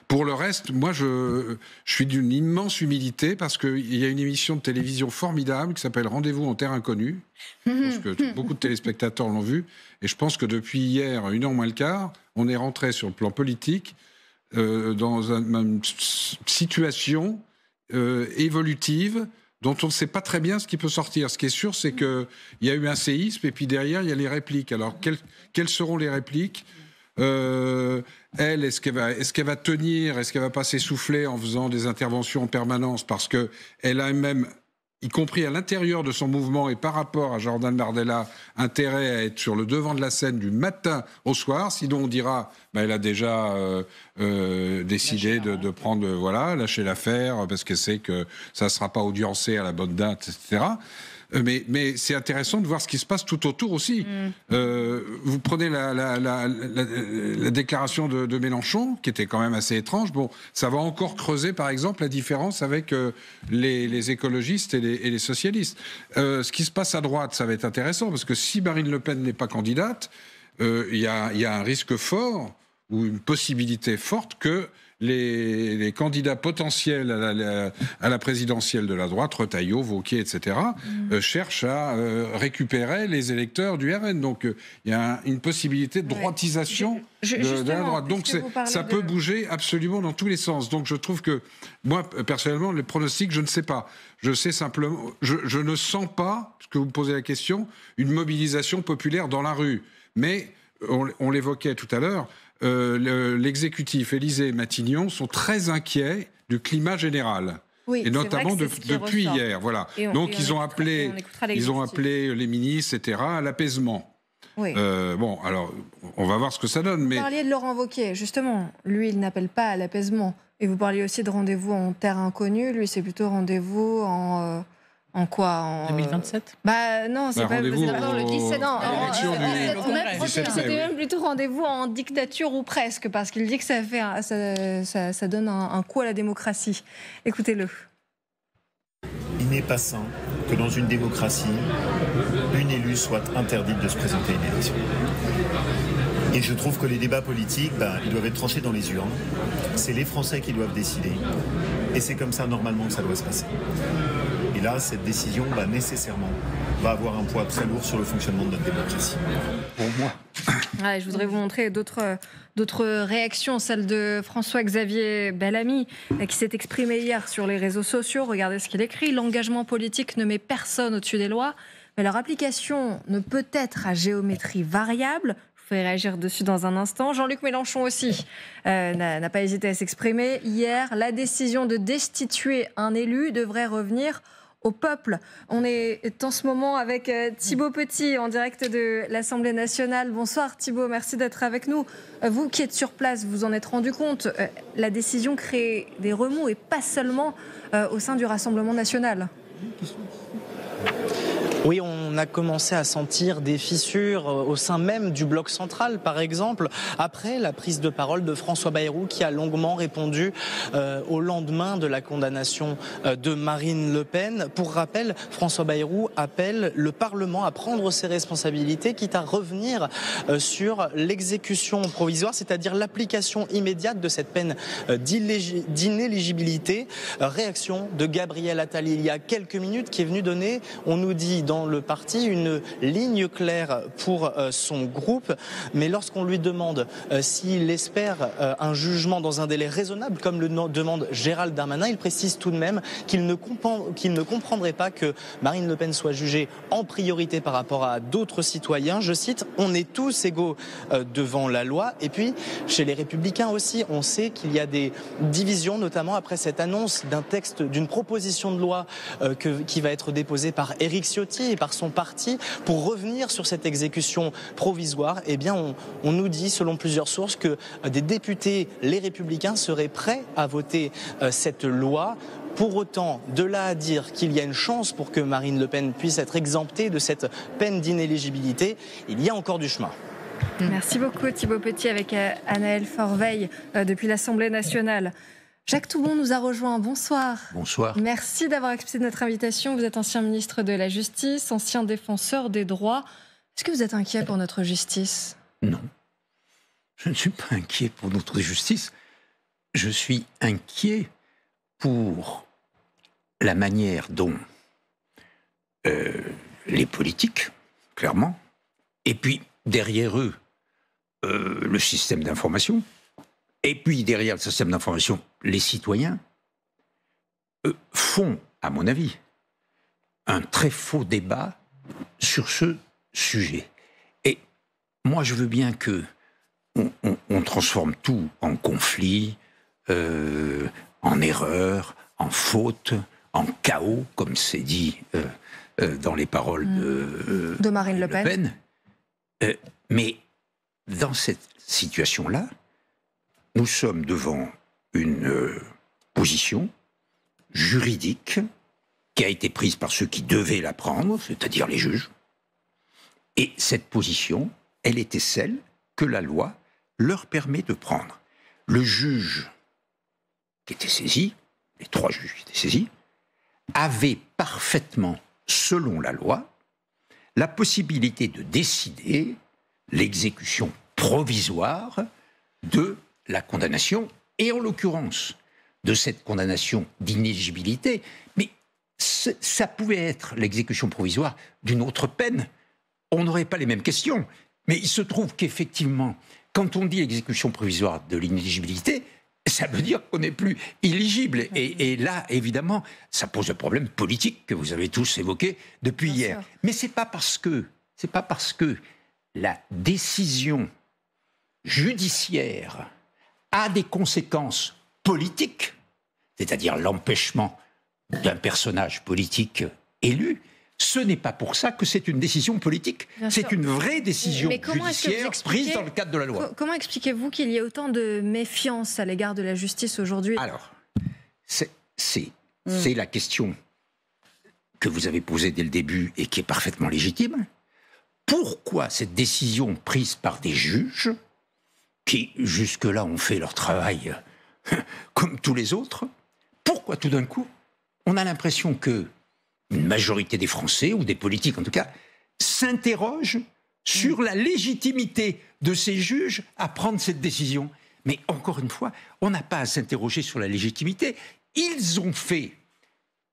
Pour le reste, moi, je suis d'une immense humilité parce qu'il y a une émission de télévision formidable qui s'appelle Rendez-vous en terre inconnue. Je pense que beaucoup de téléspectateurs l'ont vu. Et je pense que depuis hier, 1h moins le quart, on est rentré sur le plan politique dans une situation évolutive dont on ne sait pas très bien ce qui peut sortir. Ce qui est sûr, c'est qu'il y a eu un séisme, et puis derrière, il y a les répliques. Alors, quelles seront les répliques ? Elle, est-ce qu'elle va tenir ? Est-ce qu'elle va pas s'essouffler en faisant des interventions en permanence ? Parce qu'elle a même, y compris à l'intérieur de son mouvement et par rapport à Jordan Bardella, intérêt à être sur le devant de la scène du matin au soir. Sinon, on dira, elle a déjà décidé de prendre, lâcher l'affaire parce qu'elle sait que ça ne sera pas audiencé à la bonne date, etc. Mais c'est intéressant de voir ce qui se passe tout autour aussi. Vous prenez la déclaration de Mélenchon, qui était quand même assez étrange. Bon, ça va encore creuser, par exemple, la différence avec les écologistes et les socialistes. Ce qui se passe à droite, ça va être intéressant, parce que si Marine Le Pen n'est pas candidate, il y a un risque fort, ou une possibilité forte, que les candidats potentiels à la présidentielle de la droite, Retailleau, Wauquiez, etc., cherchent à récupérer les électeurs du RN. Donc il y a une possibilité de droitisation de la droite. Donc ça peut bouger absolument dans tous les sens. Donc je trouve que, moi, personnellement, les pronostics, je ne sais pas. Je sais simplement, je ne sens pas, parce que vous me posez la question, une mobilisation populaire dans la rue. Mais, on l'évoquait tout à l'heure, l'exécutif, Élysée et Matignon, sont très inquiets du climat général. Oui, et notamment depuis hier. Voilà. Donc ils ont appelé les ministres, etc., à l'apaisement. Oui. Bon, alors, on va voir ce que ça donne. Mais... Vous parliez de Laurent Wauquiez, justement. Lui, il n'appelle pas à l'apaisement. Et vous parliez aussi de rendez-vous en terre inconnue. Lui, c'est plutôt rendez-vous en quoi, en 2027 Non, c'est pas le 17. Non, c'était même plutôt rendez-vous en dictature ou presque, parce qu'il dit que ça donne un coup à la démocratie. Écoutez-le. Il n'est pas sain que dans une démocratie, une élue soit interdite de se présenter à une élection. Et je trouve que les débats politiques, ils doivent être tranchés dans les urnes. C'est les Français qui doivent décider. Et c'est comme ça, normalement, que ça doit se passer. Et là, cette décision, nécessairement, va avoir un poids très lourd sur le fonctionnement de notre démocratie. Pour moi. Ouais, je voudrais vous montrer d'autres réactions, celle de François-Xavier Bellamy, qui s'est exprimé hier sur les réseaux sociaux. Regardez ce qu'il écrit. « L'engagement politique ne met personne au-dessus des lois, mais leur application ne peut être à géométrie variable. » Je vous ferai réagir dessus dans un instant. Jean-Luc Mélenchon aussi n'a pas hésité à s'exprimer. Hier, la décision de destituer un élu devrait revenir au peuple. On est en ce moment avec Thibault Petit en direct de l'Assemblée nationale. Bonsoir Thibault, merci d'être avec nous. Vous qui êtes sur place, vous en êtes rendu compte, la décision crée des remous et pas seulement au sein du Rassemblement national. Oui, on a commencé à sentir des fissures au sein même du bloc central, par exemple, après la prise de parole de François Bayrou, qui a longuement répondu au lendemain de la condamnation de Marine Le Pen. Pour rappel, François Bayrou appelle le Parlement à prendre ses responsabilités, quitte à revenir sur l'exécution provisoire, c'est-à-dire l'application immédiate de cette peine d'inéligibilité. Réaction de Gabriel Attal il y a quelques minutes, qui est venu donner, on nous dit dans le parti, une ligne claire pour son groupe. Mais lorsqu'on lui demande s'il espère un jugement dans un délai raisonnable, comme le demande Gérald Darmanin, il précise tout de même qu'il ne comprendrait pas que Marine Le Pen soit jugée en priorité par rapport à d'autres citoyens. Je cite, « On est tous égaux devant la loi ». Et puis, chez les Républicains aussi, on sait qu'il y a des divisions, notamment après cette annonce d'un texte, d'une proposition de loi qui va être déposée par Éric Ciotti et par son parti pour revenir sur cette exécution provisoire. Eh bien, on nous dit, selon plusieurs sources, que des députés, les Républicains, seraient prêts à voter cette loi. Pour autant, de là à dire qu'il y a une chance pour que Marine Le Pen puisse être exemptée de cette peine d'inéligibilité, il y a encore du chemin. Merci beaucoup Thibault Petit avec Anaëlle Forveille depuis l'Assemblée nationale. Jacques Toubon nous a rejoint. Bonsoir. Bonsoir. Merci d'avoir accepté notre invitation. Vous êtes ancien ministre de la Justice, ancien défenseur des droits. Est-ce que vous êtes inquiet pour notre justice ? Non. Je ne suis pas inquiet pour notre justice. Je suis inquiet pour la manière dont les politiques, clairement, et puis derrière eux, le système d'information, et puis derrière le système d'information, les citoyens, font, à mon avis, un très faux débat sur ce sujet. Et moi, je veux bien que on transforme tout en conflit, en erreur, en faute, en chaos, comme c'est dit dans les paroles de Marine Le Pen. Mais dans cette situation-là, nous sommes devant une position juridique qui a été prise par ceux qui devaient la prendre, c'est-à-dire les juges. Et cette position, elle était celle que la loi leur permet de prendre. Le juge qui était saisi, les 3 juges qui étaient saisis, avait parfaitement, selon la loi, la possibilité de décider l'exécution provisoire de la condamnation, et en l'occurrence de cette condamnation d'inéligibilité, mais ça pouvait être l'exécution provisoire d'une autre peine. On n'aurait pas les mêmes questions. Mais il se trouve qu'effectivement, quand on dit exécution provisoire de l'inéligibilité, ça veut dire qu'on n'est plus éligible. Et là, évidemment, ça pose un problème politique que vous avez tous évoqué depuis hier. Mais c'est pas parce que la décision judiciaire a des conséquences politiques, c'est-à-dire l'empêchement d'un personnage politique élu, ce n'est pas pour ça que c'est une décision politique. C'est une vraie décision judiciaire prise dans le cadre de la loi. Comment expliquez-vous qu'il y ait autant de méfiance à l'égard de la justice aujourd'hui ? Alors, c'est la question que vous avez posée dès le début et qui est parfaitement légitime. Pourquoi cette décision prise par des juges qui, jusque-là, ont fait leur travail comme tous les autres, pourquoi tout d'un coup, on a l'impression que une majorité des Français, ou des politiques en tout cas, s'interrogent sur la légitimité de ces juges à prendre cette décision. Mais encore une fois, on n'a pas à s'interroger sur la légitimité. Ils ont fait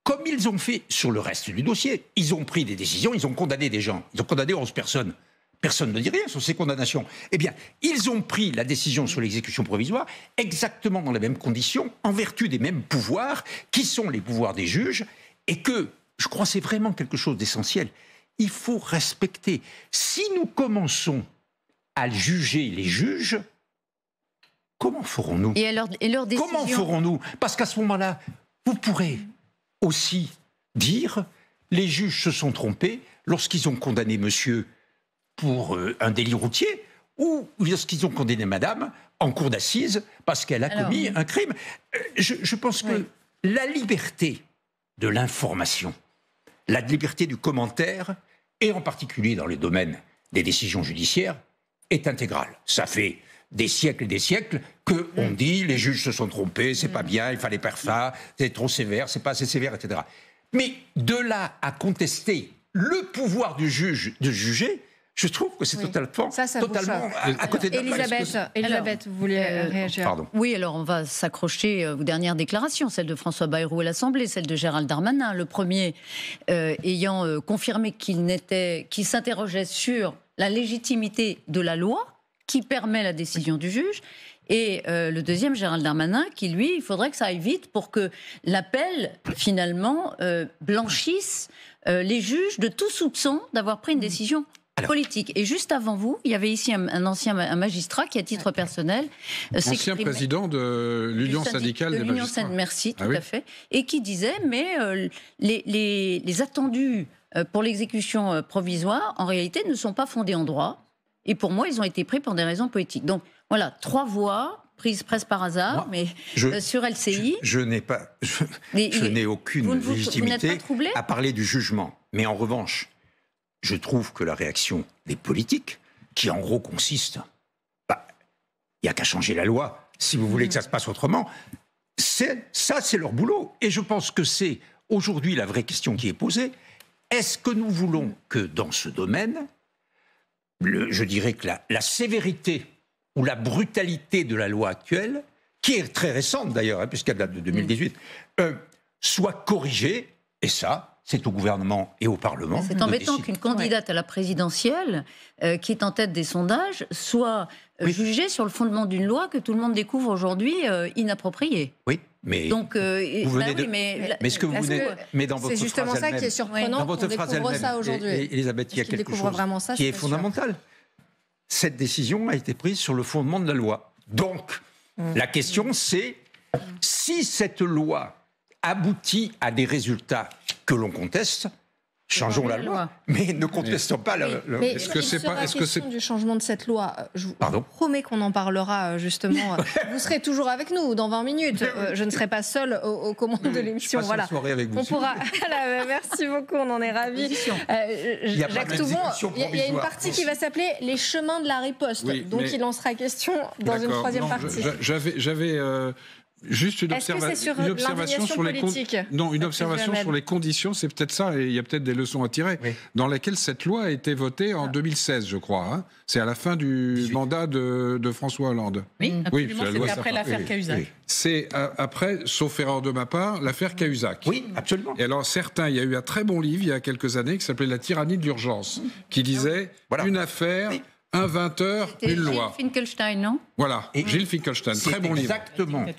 comme qu'ils ont fait sur le reste du dossier. Ils ont pris des décisions, ils ont condamné des gens. Ils ont condamné 11 personnes. Personne ne dit rien sur ces condamnations. Eh bien, ils ont pris la décision sur l'exécution provisoire exactement dans les mêmes conditions, en vertu des mêmes pouvoirs, qui sont les pouvoirs des juges, et que, je crois, c'est vraiment quelque chose d'essentiel. Il faut respecter. Si nous commençons à juger les juges, comment ferons-nous ? Et leur décision... Comment ferons-nous ? Parce qu'à ce moment-là, vous pourrez aussi dire les juges se sont trompés lorsqu'ils ont condamné monsieur pour un délit routier ou lorsqu'ils ont condamné madame en cour d'assises parce qu'elle a commis un crime. Je pense que la liberté de l'information, la liberté du commentaire, et en particulier dans le domaine des décisions judiciaires, est intégrale. Ça fait des siècles et des siècles qu'on dit les juges se sont trompés, c'est pas bien, il fallait faire ça, c'est trop sévère, c'est pas assez sévère, etc. Mais de là à contester le pouvoir du juge de juger, je trouve que c'est totalement à côté de la plaque. Elisabeth, vous vouliez réagir ? Pardon. Oui, alors on va s'accrocher aux dernières déclarations, celle de François Bayrou à l'Assemblée, celle de Gérald Darmanin, le premier ayant confirmé qu'il s'interrogeait sur la légitimité de la loi qui permet la décision du juge. Et le deuxième, Gérald Darmanin, qui lui, il faudrait que ça aille vite pour que l'appel, finalement, blanchisse les juges de tout soupçon d'avoir pris une décision politique. Et juste avant vous, il y avait ici un magistrat qui, à titre personnel, ancien président de l'Union syndicale des magistrats. Merci, tout à fait. Et qui disait, mais les attendus pour l'exécution provisoire, en réalité, ne sont pas fondés en droit. Et pour moi, ils ont été pris pour des raisons politiques. Donc, voilà, 3 voix prises presque par hasard, mais sur LCI... Je n'ai aucune légitimité à parler du jugement. Mais en revanche, je trouve que la réaction des politiques, qui en gros consiste, il n'y a qu'à changer la loi, si vous voulez que ça se passe autrement, c'est leur boulot. Et je pense que c'est aujourd'hui la vraie question qui est posée. Est-ce que nous voulons que dans ce domaine, je dirais que la sévérité ou la brutalité de la loi actuelle, qui est très récente d'ailleurs, puisqu'elle date de 2018, soit corrigée, et ça... c'est au gouvernement et au Parlement. C'est embêtant qu'une candidate à la présidentielle, qui est en tête des sondages, soit jugée sur le fondement d'une loi que tout le monde découvre aujourd'hui inappropriée. Oui, mais... Donc, mais ce que vous venez... Mais dans votre c'est justement ça qui est surprenant, qu'on découvre ça aujourd'hui. Elisabeth, il y a quelque chose qui est fondamental. Cette décision a été prise sur le fondement de la loi. Donc, la question c'est, si cette loi aboutit à des résultats que l'on conteste, changeons la loi. Mais ne contestons pas la loi. Est-ce que c'est pas question du changement de cette loi? Je vous promets qu'on en parlera justement. Vous serez toujours avec nous dans 20 minutes. Je ne serai pas seule aux commandes de l'émission. Voilà. Avec vous, on pourra. Merci beaucoup, on en est ravis. Jacques Toubon, il y a une partie qui va s'appeler les chemins de la riposte. Donc il en sera question dans une troisième partie. J'avais juste une observation sur les sur les conditions, c'est peut-être ça, et il y a peut-être des leçons à tirer, dans lesquelles cette loi a été votée en 2016, je crois. Hein. C'est à la fin du mandat de François Hollande. Oui, absolument, c'était après l'affaire Cahuzac. C'est après, sauf erreur de ma part, l'affaire Cahuzac. Oui, absolument. Et alors certains, il y a eu un très bon livre il y a quelques années qui s'appelait La tyrannie de l'urgence, qui disait une affaire... Un 20 une loi. Gilles Finkelstein, non? Voilà, Gilles Finkelstein, très bon livre.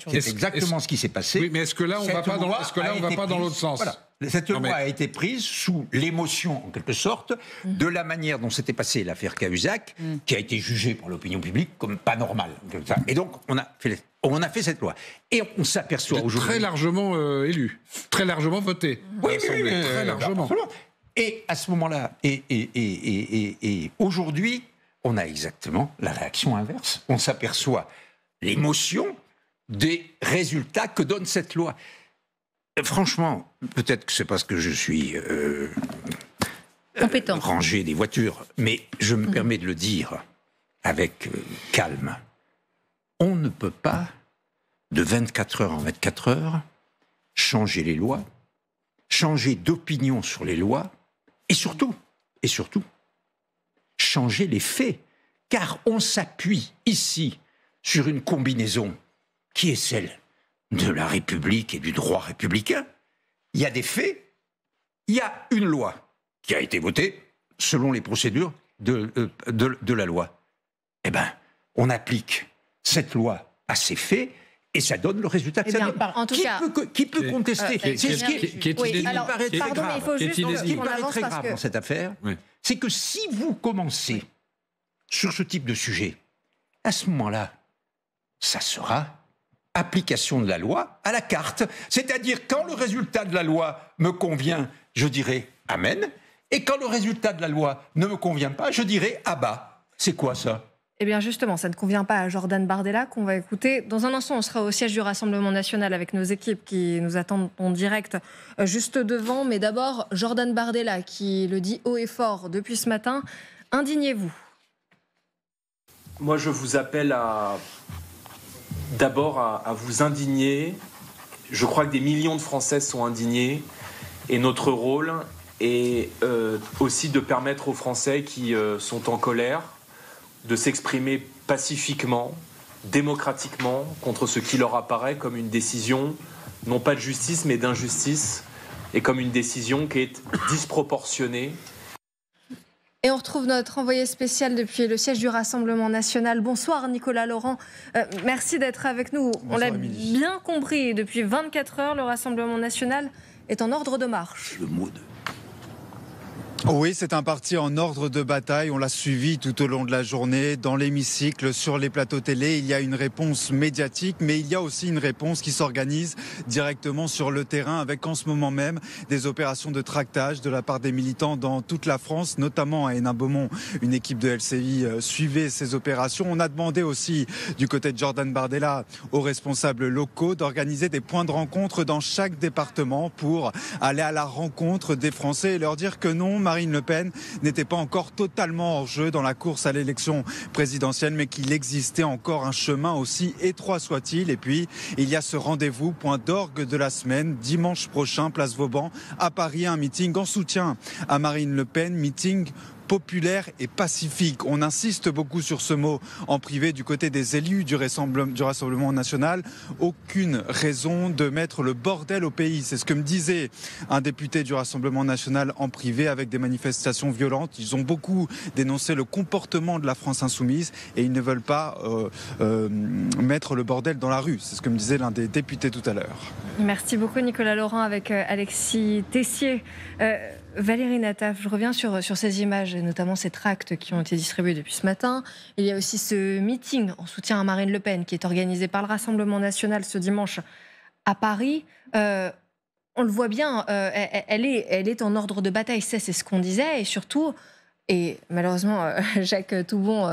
C'est exactement ce qui s'est passé. Oui, mais est-ce que là, on ne va pas dans l'autre sens? Voilà. Cette loi a été prise sous l'émotion, en quelque sorte, de la manière dont s'était passée l'affaire Cahuzac, qui a été jugée par l'opinion publique comme pas normale. Et donc, on a fait cette loi. Et on s'aperçoit aujourd'hui... Très largement élu, très largement voté. Oui, très largement. Et à ce moment-là, et aujourd'hui... on a exactement la réaction inverse. On s'aperçoit l'émotion des résultats que donne cette loi. Franchement, peut-être que c'est parce que je suis rangé des voitures, mais je me permets de le dire avec calme. On ne peut pas, de 24 heures en 24 heures, changer les lois, changer d'opinion sur les lois, et surtout, changer les faits, car on s'appuie ici sur une combinaison qui est celle de la République et du droit républicain. Il y a des faits il y a une loi qui a été votée selon les procédures de la loi. Eh bien, on applique cette loi à ces faits et ça donne le résultat que ça donne. En tout cas, qui peut contester Ce qui paraît très grave dans cette affaire, c'est que si vous commencez sur ce type de sujet, à ce moment-là, ça sera application de la loi à la carte. C'est-à-dire, quand le résultat de la loi me convient, je dirai « Amen », et quand le résultat de la loi ne me convient pas, je dirai « Abat ». C'est quoi ça ? Eh bien justement, ça ne convient pas à Jordan Bardella qu'on va écouter. Dans un instant, on sera au siège du Rassemblement national avec nos équipes qui nous attendent en direct juste devant. Mais d'abord, Jordan Bardella qui le dit haut et fort depuis ce matin. Indignez-vous. Moi, je vous appelle d'abord à vous indigner. Je crois que des millions de Français sont indignés. Et notre rôle est aussi de permettre aux Français qui sont en colère de s'exprimer pacifiquement, démocratiquement, contre ce qui leur apparaît comme une décision, non pas de justice, mais d'injustice, et comme une décision qui est disproportionnée. Et on retrouve notre envoyé spécial depuis le siège du Rassemblement national. Bonsoir Nicolas Laurent, merci d'être avec nous. Bonsoir, on l'a bien compris, depuis 24 heures, le Rassemblement national est en ordre de marche. Le mot de... Oui, c'est un parti en ordre de bataille. On l'a suivi tout au long de la journée, dans l'hémicycle, sur les plateaux télé. Il y a une réponse médiatique, mais il y a aussi une réponse qui s'organise directement sur le terrain, avec en ce moment même des opérations de tractage de la part des militants dans toute la France, notamment à Hénin-Beaumont. Une équipe de LCI suivait ces opérations. On a demandé aussi, du côté de Jordan Bardella, aux responsables locaux d'organiser des points de rencontre dans chaque département pour aller à la rencontre des Français et leur dire que non, Marine Le Pen n'était pas encore totalement hors jeu dans la course à l'élection présidentielle, mais qu'il existait encore un chemin, aussi étroit soit-il. Et puis, il y a ce rendez-vous, point d'orgue de la semaine, dimanche prochain, place Vauban, à Paris, un meeting en soutien à Marine Le Pen, meeting populaire et pacifique. On insiste beaucoup sur ce mot en privé du côté des élus du Rassemblement national. Aucune raison de mettre le bordel au pays. C'est ce que me disait un député du Rassemblement national en privé, avec des manifestations violentes. Ils ont beaucoup dénoncé le comportement de la France insoumise et ils ne veulent pas mettre le bordel dans la rue. C'est ce que me disait l'un des députés tout à l'heure. Merci beaucoup Nicolas Laurent avec Alexis Tessier. Valérie Nataf, je reviens sur ces images, et notamment ces tracts qui ont été distribués depuis ce matin. Il y a aussi ce meeting en soutien à Marine Le Pen qui est organisé par le Rassemblement national ce dimanche à Paris. On le voit bien, elle est en ordre de bataille, c'est ce qu'on disait, et surtout, et malheureusement Jacques Toubon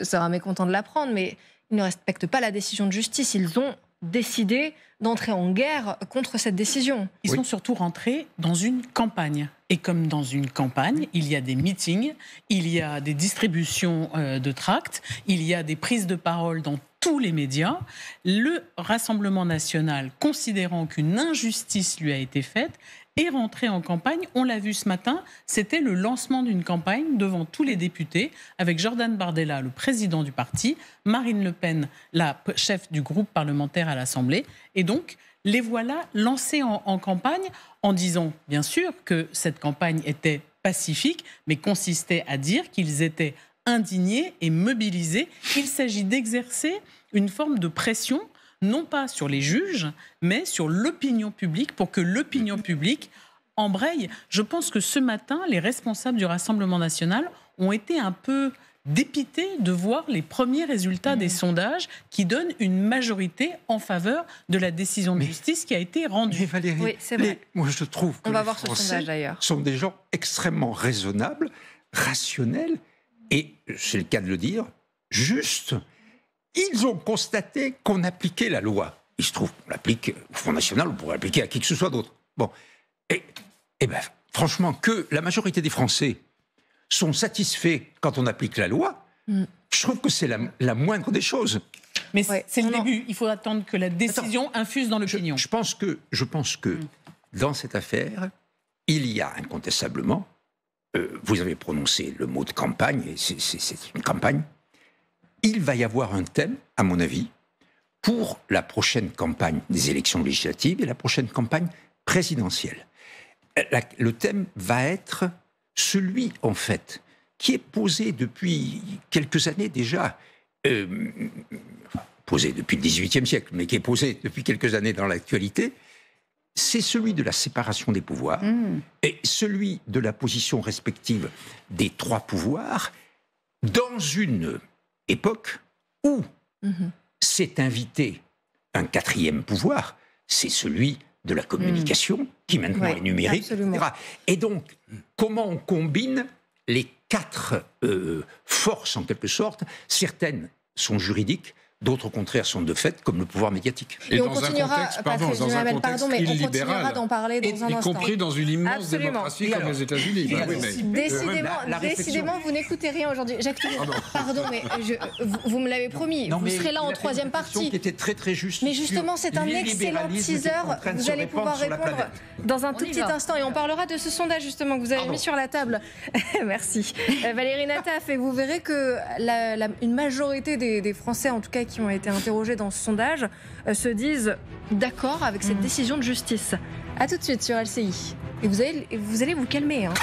sera mécontent de l'apprendre, mais ils ne respectent pas la décision de justice. Ils ont décidé d'entrer en guerre contre cette décision. Ils sont surtout rentrés dans une campagne. Et comme dans une campagne, il y a des meetings, il y a des distributions de tracts, il y a des prises de parole dans tous les médias. Le Rassemblement national, considérant qu'une injustice lui a été faite, est rentré en campagne. On l'a vu ce matin, c'était le lancement d'une campagne devant tous les députés, avec Jordan Bardella, le président du parti, Marine Le Pen, la chef du groupe parlementaire à l'Assemblée. Et donc, les voilà lancés en campagne, en disant, bien sûr, que cette campagne était pacifique, mais consistait à dire qu'ils étaient indignés et mobilisés. Il s'agit d'exercer une forme de pression, non pas sur les juges, mais sur l'opinion publique, pour que l'opinion publique embraye. Je pense que ce matin, les responsables du Rassemblement national ont été un peu dépités de voir les premiers résultats des sondages qui donnent une majorité en faveur de la décision de justice qui a été rendue. Mais Valérie, oui, c'est vrai. Moi je trouve que on va les voir ce Français sondage d'ailleurs. Sont des gens extrêmement raisonnables, rationnels et, c'est le cas de le dire, justes. Ils ont constaté qu'on appliquait la loi. Il se trouve qu'on l'applique au Front National, on pourrait l'appliquer à qui que ce soit d'autre. Bon. Et ben, franchement, que la majorité des Français sont satisfaits quand on applique la loi, je trouve que c'est la moindre des choses. Mais c'est le début. Il faut attendre que la décision infuse dans l'opinion. Je pense que dans cette affaire, il y a incontestablement, vous avez prononcé le mot de campagne, et c'est une campagne. Il va y avoir un thème, à mon avis, pour la prochaine campagne des élections législatives et la prochaine campagne présidentielle. le thème va être celui, en fait, qui est posé depuis quelques années déjà, posé depuis le XVIIIe siècle, mais qui est posé depuis quelques années dans l'actualité, c'est celui de la séparation des pouvoirs et celui de la position respective des trois pouvoirs dans une époque où s'est invité un quatrième pouvoir, c'est celui de la communication, qui maintenant est numérique, absolument. etc. Et donc, comment on combine les quatre forces, en quelque sorte? Certaines sont juridiques, d'autres, au contraire, sont de fait, comme le pouvoir médiatique. Et on continuera, Patrice Duhamel, pardon, mais on continuera d'en parler dans un instant. Y compris dans une immense démocratie comme les États-Unis. Décidément, vous n'écoutez rien aujourd'hui. Jacques Toubon, pardon, mais vous me l'avez promis, vous serez là en troisième partie. Qui était très très juste. Mais justement, c'est un excellent teaser. Vous allez pouvoir répondre dans un tout petit instant. Et on parlera de ce sondage, justement, que vous avez mis sur la table. Merci. Valérie Nataf, et vous verrez que une majorité des Français, en tout cas, qui ont été interrogés dans ce sondage, se disent d'accord avec cette décision de justice. A tout de suite sur LCI. Et vous allez vous calmer. Hein.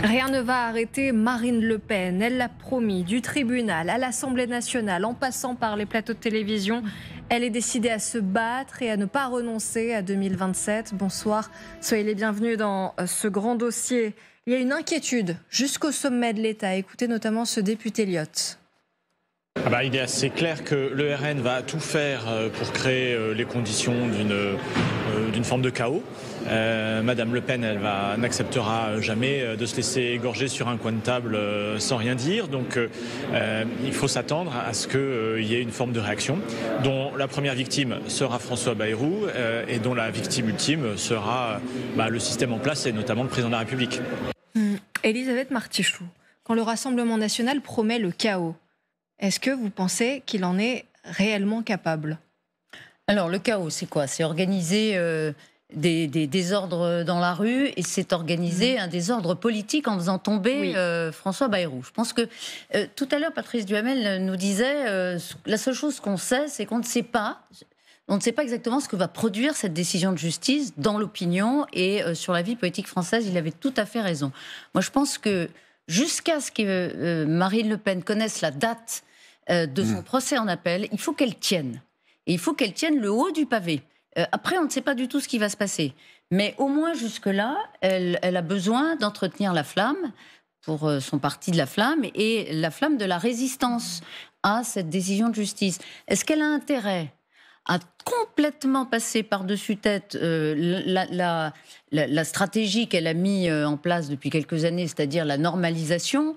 Rien ne va arrêter Marine Le Pen. Elle l'a promis, du tribunal à l'Assemblée nationale, en passant par les plateaux de télévision. Elle est décidée à se battre et à ne pas renoncer à 2027. Bonsoir, soyez les bienvenus dans ce grand dossier. Il y a une inquiétude jusqu'au sommet de l'État. Écoutez notamment ce député Lyotte. Il est assez clair que le RN va tout faire pour créer les conditions d'une forme de chaos. Madame Le Pen, n'acceptera jamais de se laisser égorger sur un coin de table sans rien dire. Donc il faut s'attendre à ce qu'il y ait une forme de réaction, dont la première victime sera François Bayrou et dont la victime ultime sera le système en place et notamment le président de la République. Elisabeth Martichoux, quand le Rassemblement national promet le chaos, est-ce que vous pensez qu'il en est réellement capable? Alors le chaos, c'est quoi? C'est organiser des désordres dans la rue et c'est organiser un désordre politique en faisant tomber François Bayrou. Je pense que tout à l'heure, Patrice Duhamel nous disait la seule chose qu'on sait, c'est qu'on ne sait pas. On ne sait pas exactement ce que va produire cette décision de justice dans l'opinion et sur la vie politique française. Il avait tout à fait raison. Moi, je pense que jusqu'à ce que Marine Le Pen connaisse la date de son procès en appel, il faut qu'elle tienne. Et il faut qu'elle tienne le haut du pavé. Après, on ne sait pas du tout ce qui va se passer. Mais au moins jusque-là, elle a besoin d'entretenir la flamme, pour son parti de la flamme, et la flamme de la résistance à cette décision de justice. Est-ce qu'elle a intérêt à complètement passer par-dessus tête la stratégie qu'elle a mise en place depuis quelques années, c'est-à-dire la normalisation?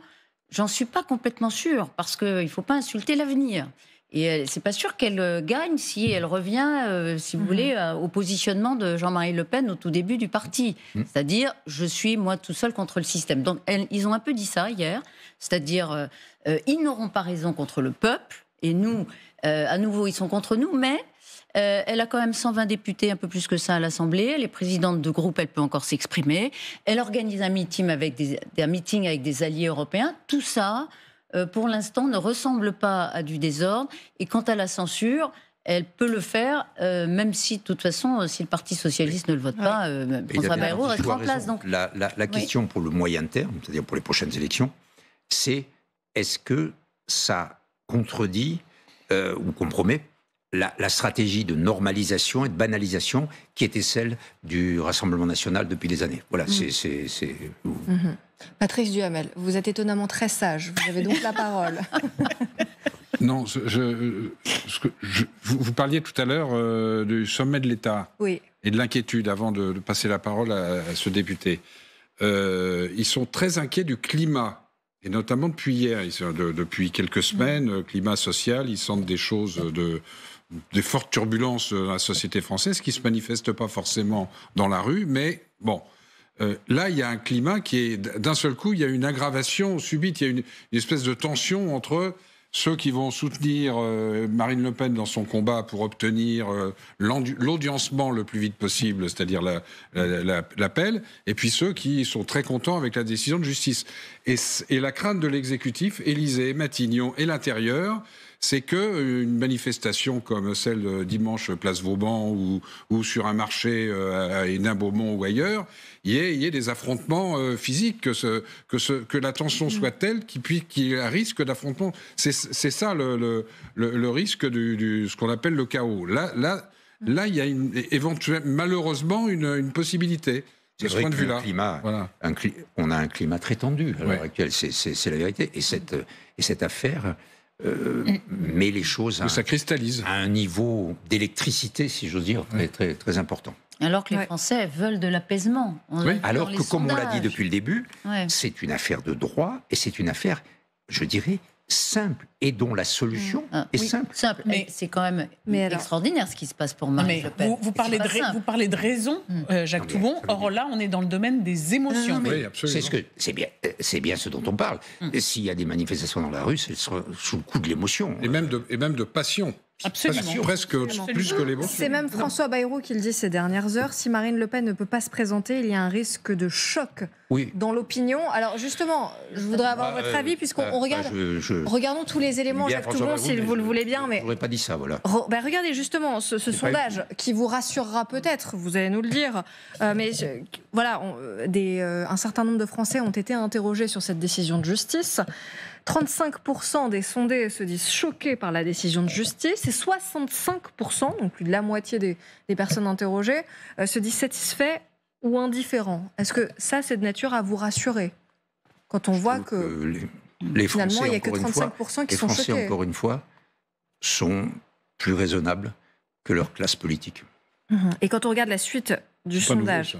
J'en suis pas complètement sûre, parce qu'il ne faut pas insulter l'avenir. Et c'est pas sûr qu'elle gagne si elle revient, si vous voulez, au positionnement de Jean-Marie Le Pen au tout début du parti. C'est-à-dire, je suis moi tout seul contre le système. Donc ils ont un peu dit ça hier, c'est-à-dire, ils n'auront pas raison contre le peuple, et nous, à nouveau, ils sont contre nous, mais elle a quand même 120 députés, un peu plus que ça à l'Assemblée. Elle est présidente de groupe, elle peut encore s'exprimer. Elle organise un meeting avec des alliés européens. Tout ça, pour l'instant, ne ressemble pas à du désordre. Et quant à la censure, elle peut le faire, même si, de toute façon, si le Parti socialiste ne le vote pas, François Bayrou restera en place. Donc. La question pour le moyen terme, c'est-à-dire pour les prochaines élections, c'est est-ce que ça contredit ou compromet la stratégie de normalisation et de banalisation qui était celle du Rassemblement national depuis des années. Voilà, c'est... Patrice Duhamel, vous êtes étonnamment très sage, vous avez donc la parole. Non, vous parliez tout à l'heure du sommet de l'État et de l'inquiétude avant de passer la parole à ce député. Ils sont très inquiets du climat. Et notamment depuis hier, depuis quelques semaines, climat social, ils sentent des choses, des fortes turbulences dans la société française qui ne se manifestent pas forcément dans la rue, mais bon, là il y a un climat qui est, d'un seul coup, il y a une aggravation subite, il y a une espèce de tension entre ceux qui vont soutenir Marine Le Pen dans son combat pour obtenir l'audiencement le plus vite possible, c'est-à-dire l'appel, et puis ceux qui sont très contents avec la décision de justice. Et la crainte de l'exécutif, Élysée, Matignon et l'intérieur, c'est qu'une manifestation comme celle de dimanche Place Vauban ou sur un marché à Hénin-Beaumont ou ailleurs, il y ait des affrontements physiques, que la tension soit telle qu'il y ait un risque d'affrontement. C'est ça le risque ce qu'on appelle le chaos. Là, il y a malheureusement une possibilité. C'est vrai que le climat, on a un climat très tendu à l'heure actuelle, c'est la vérité. Et cette affaire met les choses ça cristallise à un niveau d'électricité, si j'ose dire, très, très important. Alors que les Français veulent de l'apaisement. Alors que, comme on l'a dit depuis le début, c'est une affaire de droit et c'est une affaire, je dirais, simple et dont la solution est simple. Mais c'est quand même extraordinaire ce qui se passe pour Marine Le Pen. Vous parlez de raison, Jacques Toubon. Or là, on est dans le domaine des émotions. Oui, absolument. C'est bien ce dont on parle. S'il y a des manifestations dans la rue, c'est sous le coup de l'émotion. Et même de passion. Absolument. Presque plus que l'émotion. C'est même François Bayrou qui le dit ces dernières heures. Si Marine Le Pen ne peut pas se présenter, il y a un risque de choc dans l'opinion. Alors justement, je voudrais avoir votre avis puisqu'on regarde. Regardons tous les éléments, Jacques Toubon, si vous le voulez bien. Mais je n'aurais pas dit ça, voilà. Regardez justement ce sondage qui vous rassurera peut-être. Vous allez nous le dire. Mais voilà, un certain nombre de Français ont été interrogés sur cette décision de justice. 35% des sondés se disent choqués par la décision de justice et 65%, donc plus de la moitié des personnes interrogées, se disent satisfaits ou indifférents. Est-ce que ça, c'est de nature à vous rassurer quand on voit que les finalement, Français, il n'y a que 35% qui sont choqués? Les Français, encore une fois, sont plus raisonnables que leur classe politique. Et quand on regarde la suite du sondage...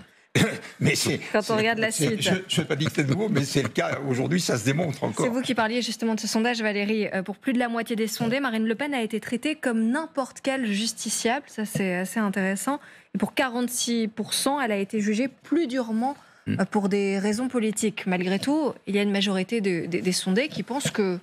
Mais quand on regarde la suite. Je ne vais pas dire que c'est nouveau, mais c'est le cas. Aujourd'hui, ça se démontre encore. C'est vous qui parliez justement de ce sondage, Valérie. Pour plus de la moitié des sondés, Marine Le Pen a été traitée comme n'importe quel justiciable. Ça, c'est assez intéressant. Et pour 46%, elle a été jugée plus durement pour des raisons politiques. Malgré tout, il y a une majorité des sondés qui pensent que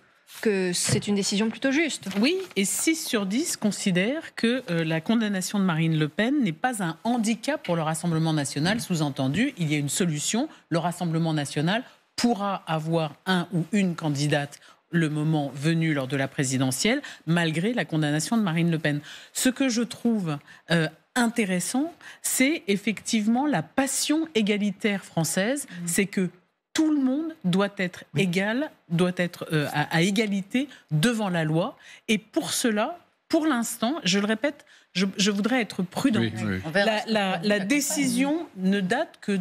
c'est une décision plutôt juste. Oui, et 6 sur 10 considèrent que la condamnation de Marine Le Pen n'est pas un handicap pour le Rassemblement national. Sous-entendu, il y a une solution. Le Rassemblement national pourra avoir un ou une candidate le moment venu lors de la présidentielle, malgré la condamnation de Marine Le Pen. Ce que je trouve intéressant, c'est effectivement la passion égalitaire française. C'est que tout le monde doit être égal, doit être à égalité devant la loi. Et pour cela, pour l'instant, je le répète, je voudrais être prudent. La décision ne date que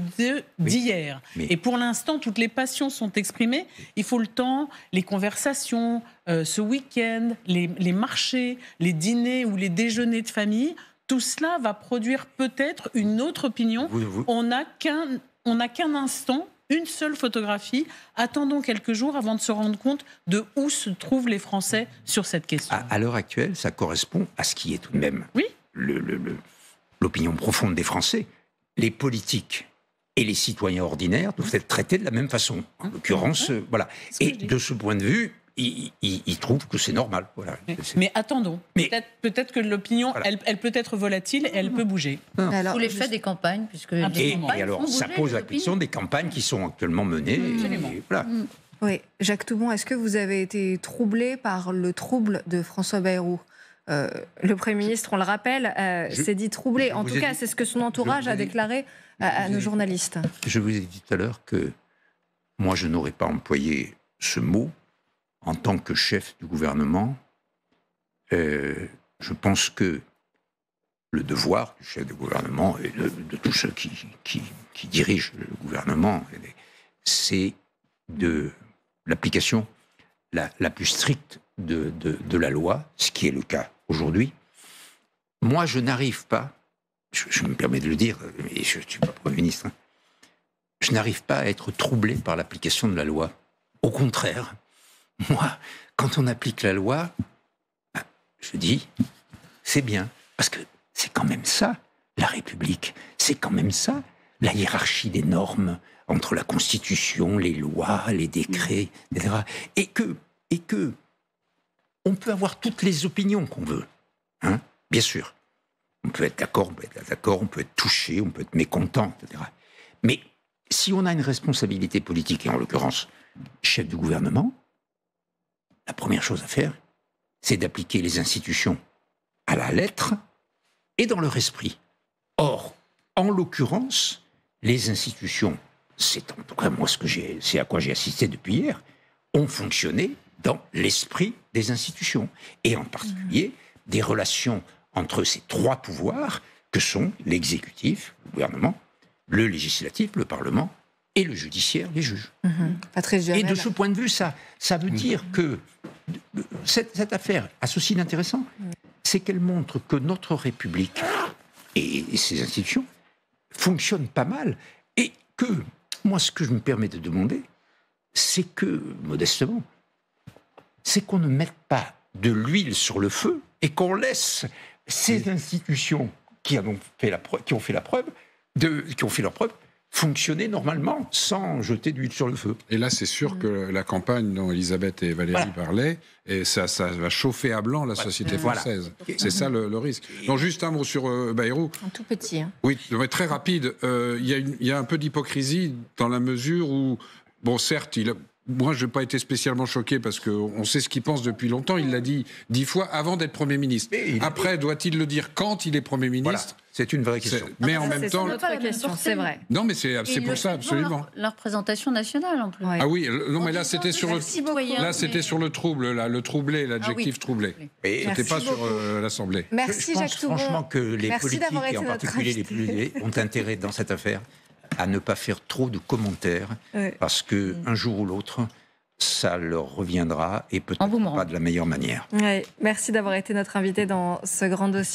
d'hier. Et pour l'instant, toutes les passions sont exprimées. Il faut le temps, les conversations, ce week-end, les marchés, les dîners ou les déjeuners de famille. Tout cela va produire peut-être une autre opinion. On n'a qu'un instant, une seule photographie. Attendons quelques jours avant de se rendre compte de où se trouvent les Français sur cette question. À l'heure actuelle, ça correspond à ce qui est tout de même l'opinion profonde des Français. Les politiques et les citoyens ordinaires doivent être traités de la même façon. En l'occurrence, voilà. Et de ce point de vue, ils trouvent que c'est normal. Voilà. Mais attendons. Peut-être que l'opinion, elle peut être volatile et elle peut bouger. Sous l'effet des campagnes, puisque et alors, ça pose la question des campagnes qui sont actuellement menées. Voilà. Oui, Jacques Toubon, est-ce que vous avez été troublé par le trouble de François Bayrou ? Le Premier ministre, on le rappelle, s'est dit troublé. En tout cas, c'est ce que son entourage a déclaré à nos journalistes. Je vous ai dit tout à l'heure que moi, je n'aurais pas employé ce mot en tant que chef du gouvernement. Je pense que le devoir du chef du gouvernement et de tous ceux qui dirigent le gouvernement, c'est de l'application la plus stricte de la loi, ce qui est le cas aujourd'hui. Moi, je n'arrive pas, je me permets de le dire, et je ne suis pas Premier ministre, je n'arrive pas à être troublé par l'application de la loi. Au contraire, moi, quand on applique la loi, je dis, c'est bien, parce que c'est quand même ça, la République, c'est quand même ça, la hiérarchie des normes entre la Constitution, les lois, les décrets, etc. Et que on peut avoir toutes les opinions qu'on veut, hein, bien sûr. On peut être d'accord, on peut être touché, on peut être mécontent, etc. Mais si on a une responsabilité politique, et en l'occurrence, chef du gouvernement, la première chose à faire, c'est d'appliquer les institutions à la lettre et dans leur esprit. Or, en l'occurrence, les institutions, c'est en tout cas moi c'est à quoi j'ai assisté depuis hier, ont fonctionné dans l'esprit des institutions, et en particulier des relations entre ces trois pouvoirs que sont l'exécutif, le gouvernement, le législatif, le Parlement, et le judiciaire, les juges. Et de ce point de vue, ça veut dire que cette affaire a ceci d'intéressant, c'est qu'elle montre que notre République et ses institutions fonctionnent pas mal, et que, moi, ce que je me permets de demander, c'est que, modestement, c'est qu'on ne mette pas de l'huile sur le feu et qu'on laisse ces institutions qui ont fait leur preuve fonctionner normalement sans jeter d'huile sur le feu. Et là, c'est sûr que la campagne dont Elisabeth et Valérie parlaient, et ça va chauffer à blanc la société française. C'est ça le risque. Donc, juste un mot sur Bayrou. Un tout petit. Hein. Oui, mais très rapide. Il y a un peu d'hypocrisie dans la mesure où, bon, certes, moi, je n'ai pas été spécialement choqué parce qu'on sait ce qu'il pense depuis longtemps. Il l'a dit 10 fois avant d'être Premier ministre. Après, doit-il le dire quand il est Premier ministre ? Voilà. C'est une vraie question. Mais en même temps... C'est notre question, c'est vrai. Non, mais c'est pour ça, absolument. La représentation nationale, en plus. Ah oui, non, mais là, c'était sur le trouble, là, le troublé, l'adjectif troublé. C'était pas sur l'Assemblée. Merci, Jacques Toubon. Franchement que les politiques, et en particulier les plus élevés, ont intérêt dans cette affaire à ne pas faire trop de commentaires, parce qu'un jour ou l'autre, ça leur reviendra, et peut-être pas de la meilleure manière. Merci d'avoir été notre invité dans ce grand dossier.